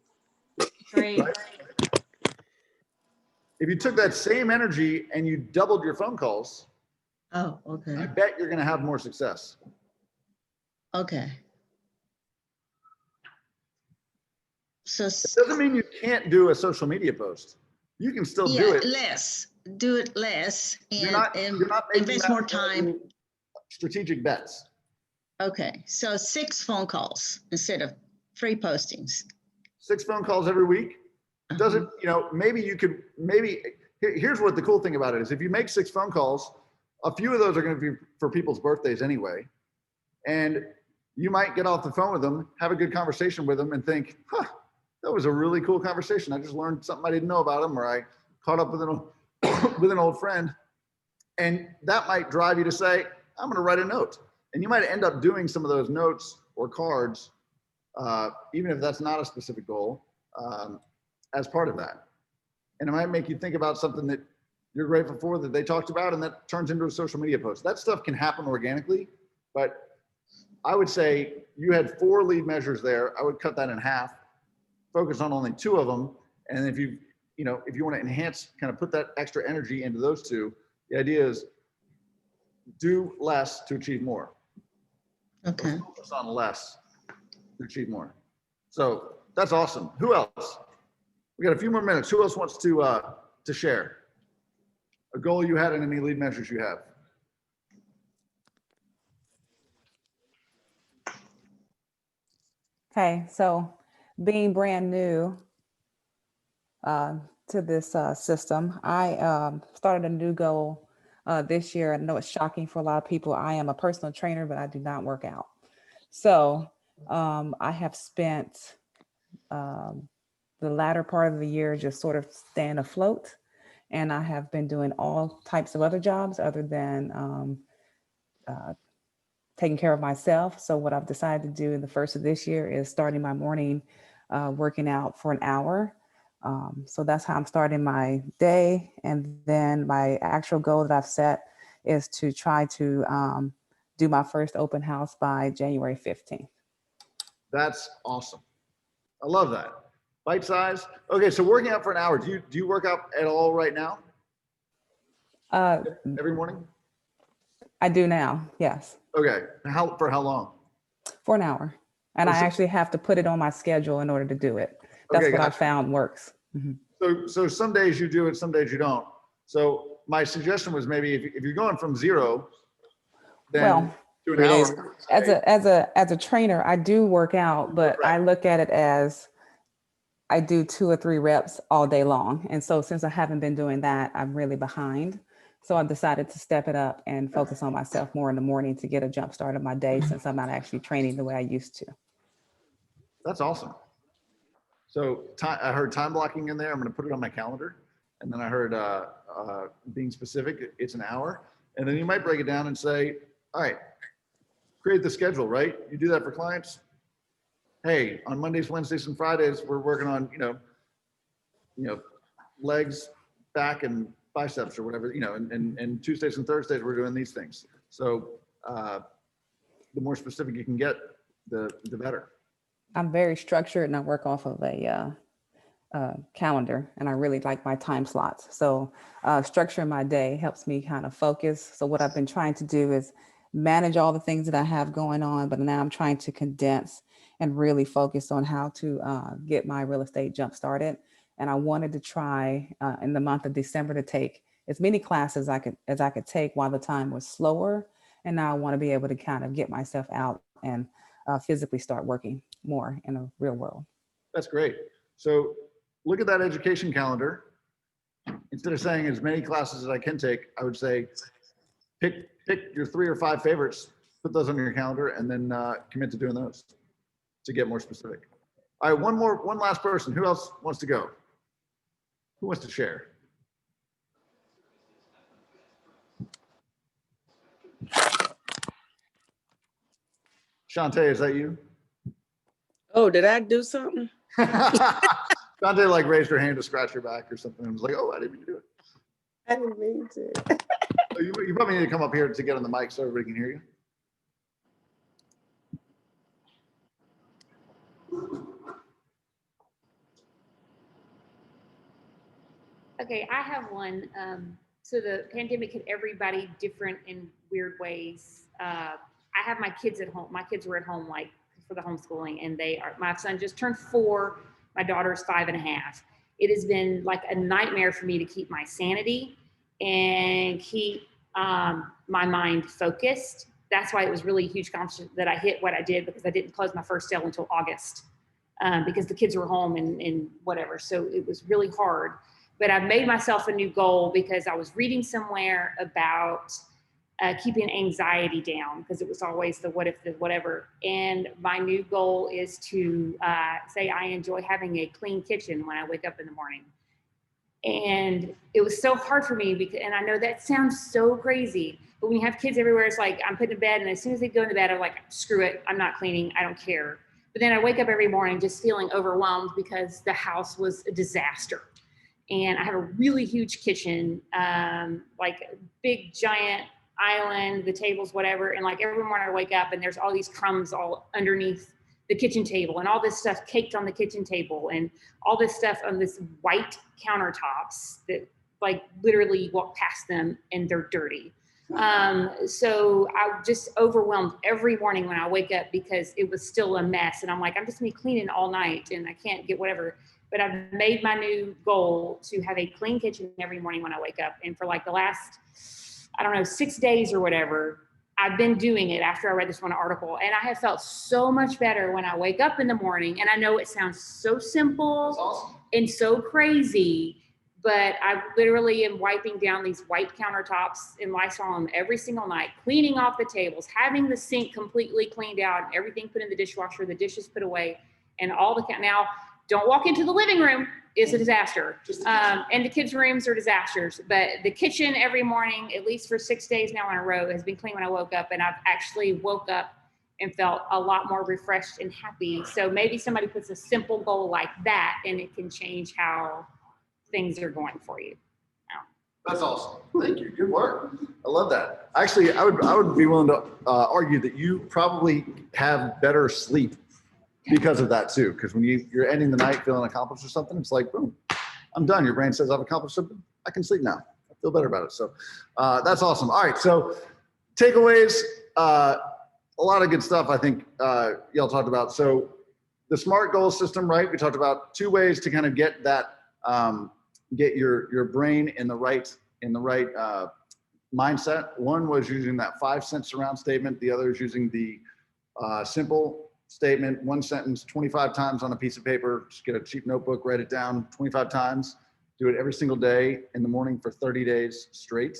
Great. Right? If you took that same energy and you doubled your phone calls, Oh, okay. I bet you're gonna have more success. Okay. So It doesn't mean you can't do a social media post. You can still do it. less. do it less You're and not making invest more that time. strategic bets. Okay, so 6 phone calls instead of 3 postings. 6 phone calls every week. Doesn't, you know, maybe you could, here's what the cool thing about it is, if you make 6 phone calls, a few of those are going to be for people's birthdays anyway. And you might get off the phone with them, have a good conversation with them and think, huh, that was a really cool conversation. I just learned something I didn't know about them, or I caught up with with an old friend. And that might drive you to say, I'm going to write a note. And you might end up doing some of those notes or cards, even if that's not a specific goal, as part of that. And it might make you think about something that you're grateful for that they talked about, and that turns into a social media post. That stuff can happen organically, but I would say you had 4 lead measures there. I would cut that in half, focus on only 2 of them. And if you want to enhance, kind of put that extra energy into those 2, the idea is do less to achieve more. Okay. Focus on less to achieve more. So that's awesome. Who else? We got a few more minutes. Who else wants to share a goal you had and any lead measures you have? Okay, so being brand new to this system, I started a new goal this year. I know it's shocking for a lot of people. I am a personal trainer, but I do not work out. So I have spent the latter part of the year just sort of staying afloat. And I have been doing all types of other jobs other than taking care of myself. So what I've decided to do in the first of this year is starting my morning working out for an hour. So that's how I'm starting my day. And then my actual goal that I've set is to try to do my first open house by January 15th. That's awesome. I love that. Bite size. Okay, so working out for an hour. Do you work out at all right now? Every morning? I do now, yes. Okay. For how long? For an hour. And I actually have to put it on my schedule in order to do it. That's Okay, what I gotcha. found works. Mhm. So some days you do it, some days you don't. So my suggestion was maybe if you're going from 0, then Well, to an hour. as a trainer, I do work out, but I look at it as I do 2 or 3 reps all day long. And so since I haven't been doing that, I'm really behind. So I've decided to step it up and focus on myself more in the morning to get a jump start of my day, since I'm not actually training the way I used to. That's awesome. So I heard time blocking in there. I'm going to put it on my calendar. And then I heard being specific, it's an hour. And then you might break it down and say, all right, create the schedule, right? You do that for clients. Hey, on Mondays, Wednesdays, and Fridays, we're working on, legs, back, and biceps or whatever, and Tuesdays and Thursdays, we're doing these things. So the more specific you can get, the better. I'm very structured and I work off of a calendar, and I really like my time slots. So structuring my day helps me kind of focus. So what I've been trying to do is manage all the things that I have going on, but now I'm trying to condense and really focus on how to get my real estate jump started. And I wanted to try in the month of December to take as many classes as I could take while the time was slower. And now I want to be able to kind of get myself out and physically start working more in the real world. That's great. So look at that education calendar. Instead of saying as many classes as I can take, I would say pick your 3 or 5 favorites, put those on your calendar, and then commit to doing those to get more specific. All right, one last person. Who else wants to go? Who wants to share? Shantae, is that you? Oh, did I do something? Shantae like raised her hand to scratch your back or something. I was like, oh, I didn't mean to do it. I didn't mean to. So you probably need to come up here to get on the mic so everybody can hear you. Okay, I have one. So the pandemic hit everybody different in weird ways. I have my kids at home. My kids were at home like for the homeschooling, and my son just turned 4. My daughter's 5.5. It has been like a nightmare for me to keep my sanity. and keep my mind focused. That's why it was really a huge accomplishment that I hit what I did, because I didn't close my first sale until August because the kids were home and whatever. So it was really hard. But I made myself a new goal because I was reading somewhere about keeping anxiety down, because it was always the what if, the whatever. And my new goal is to say I enjoy having a clean kitchen when I wake up in the morning. And it was so hard for me because, and I know that sounds so crazy, but when you have kids everywhere, it's like I'm putting to bed, and as soon as they go into bed, I'm like, screw it, I'm not cleaning, I don't care. But then I wake up every morning just feeling overwhelmed because the house was a disaster. And I have a really huge kitchen, like a big giant island, the tables, whatever. And like every morning I wake up and there's all these crumbs all underneath the kitchen table, and all this stuff caked on the kitchen table, and all this stuff on this white countertops that like literally you walk past them and they're dirty. So I just overwhelmed every morning when I wake up because it was still a mess. And I'm like, I'm just gonna be cleaning all night and I can't get whatever. But I've made my new goal to have a clean kitchen every morning when I wake up. And for like the last, I don't know, 6 days or whatever, I've been doing it after I read this one article, and I have felt so much better when I wake up in the morning. And I know it sounds so simple and so crazy, but I literally am wiping down these white countertops in Lysol every single night, cleaning off the tables, having the sink completely cleaned out, and everything put in the dishwasher, the dishes put away, and all the now. Don't walk into the living room, is a disaster. And the kids' rooms are disasters. But the kitchen every morning, at least for 6 days now in a row, has been clean when I woke up. And I've actually woke up and felt a lot more refreshed and happy. So maybe somebody puts a simple goal like that, and it can change how things are going for you. That's awesome. Thank you. Good work. I love that. Actually, I would be willing to argue that you probably have better sleep because of that too. Because when you're ending the night feeling accomplished or something, it's like, boom, I'm done. Your brain says I've accomplished something. I can sleep now. I feel better about it. So that's awesome. All right. So takeaways, a lot of good stuff I think y'all talked about. So the SMART goal system, right? We talked about 2 ways to kind of get that, get your brain in the right mindset. One was using that 5-cent surround statement. The other is using the simple statement, 1 sentence, 25 times on a piece of paper. Just get a cheap notebook, write it down 25 times. Do it every single day in the morning for 30 days straight.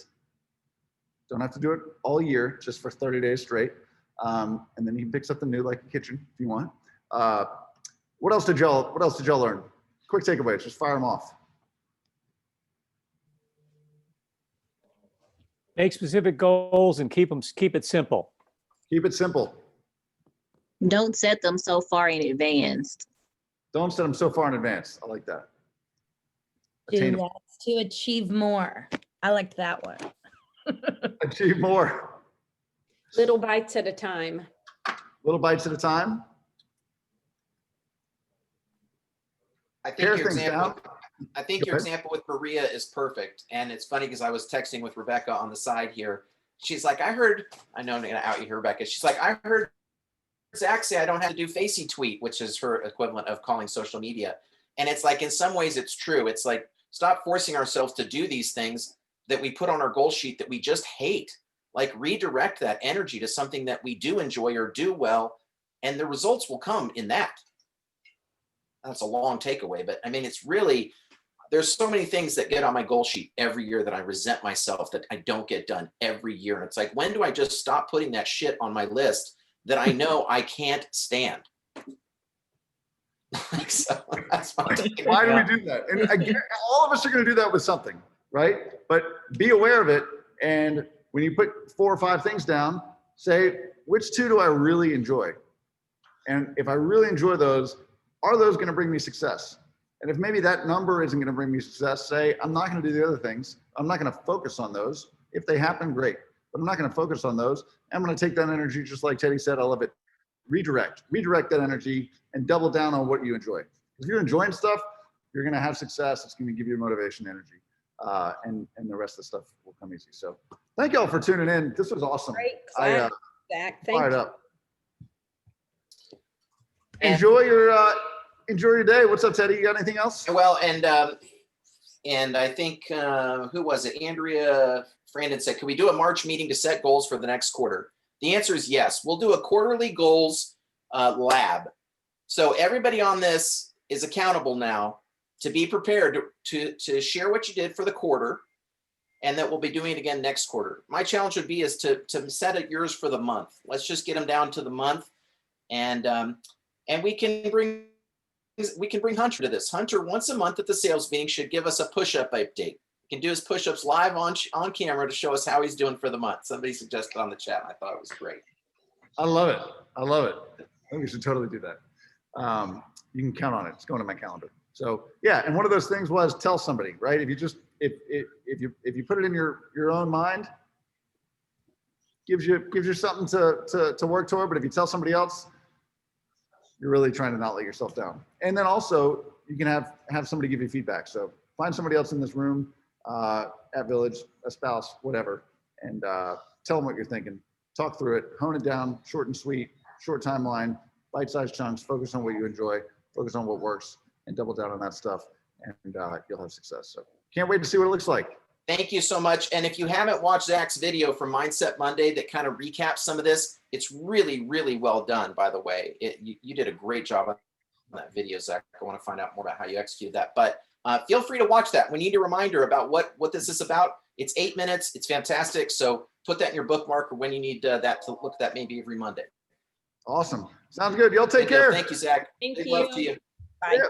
Don't have to do it all year, just for 30 days straight. And then you can pick something new, like the kitchen, if you want. What else did y'all learn? Quick takeaways, just fire them off. Make specific goals and keep it simple. Keep it simple. Don't set them so far in advance. Don't set them so far in advance. I like that. Do less to achieve more. I liked that one. Achieve more. Little bites at a time. Little bites at a time. I think your example with Maria is perfect. And it's funny because I was texting with Rebecca on the side here. She's like, I know I'm going to out you here, Rebecca. She's like, I heard Zach say I don't have to do Facey tweet, which is her equivalent of calling social media. And it's like, in some ways it's true. It's like, stop forcing ourselves to do these things that we put on our goal sheet that we just hate. Like, redirect that energy to something that we do enjoy or do well, and the results will come in that. That's a long takeaway, but I mean, it's really, there's so many things that get on my goal sheet every year that I resent myself that I don't get done every year. And it's like, when do I just stop putting that shit on my list that I know I can't stand? So that's my takeaway. Why do we do that? And again, all of us are going to do that with something, right? But be aware of it. And when you put 4 or 5 things down, say, which 2 do I really enjoy? And if I really enjoy those, are those going to bring me success? And if maybe that number isn't going to bring me success, say, I'm not going to do the other things. I'm not going to focus on those. If they happen, great. But I'm not going to focus on those. I'm going to take that energy, just like Teddy said, I love it. Redirect that energy and double down on what you enjoy. If you're enjoying stuff, you're going to have success. It's going to give you motivation, energy, and the rest of the stuff will come easy. So thank y'all for tuning in. This was awesome. Great. Zach, fired up. Enjoy your day. What's up, Teddy? You got anything else? Well, and And I think, who was it? Andrea Frandon said, can we do a March meeting to set goals for the next quarter? The answer is yes. We'll do a quarterly goals lab. So everybody on this is accountable now to be prepared to share what you did for the quarter, and that we'll be doing it again next quarter. My challenge would be is to set it yours for the month. Let's just get them down to the month, and we can bring Hunter to this. Hunter once a month at the sales meeting should give us a push-up update. He can do his push-ups live on camera to show us how he's doing for the month. Somebody suggested on the chat. I thought it was great. I love it. I love it. I think we should totally do that. You can count on it. It's going to my calendar. So yeah, and one of those things was tell somebody, right? If you just if you put it in your own mind, gives you something to work toward. But if you tell somebody else, you're really trying to not let yourself down. And then also you can have somebody give you feedback. So find somebody else in this room at Village, a spouse, whatever, and tell them what you're thinking. Talk through it, hone it down, short and sweet, short timeline, bite-sized chunks, focus on what you enjoy, focus on what works, and double down on that stuff, and you'll have success. So can't wait to see what it looks like. Thank you so much. And if you haven't watched Zach's video from Mindset Monday that kind of recaps some of this, it's really, really well done, by the way. You did a great job on that video, Zach. I want to find out more about how you executed that. But feel free to watch that. We need a reminder about what this is about. It's 8 minutes. It's fantastic. So put that in your bookmark or when you need that to look at that maybe every Monday. Awesome. Sounds good. Y'all take care. Thank you, Zach. Thank Big you. love to you. Bye. Yeah.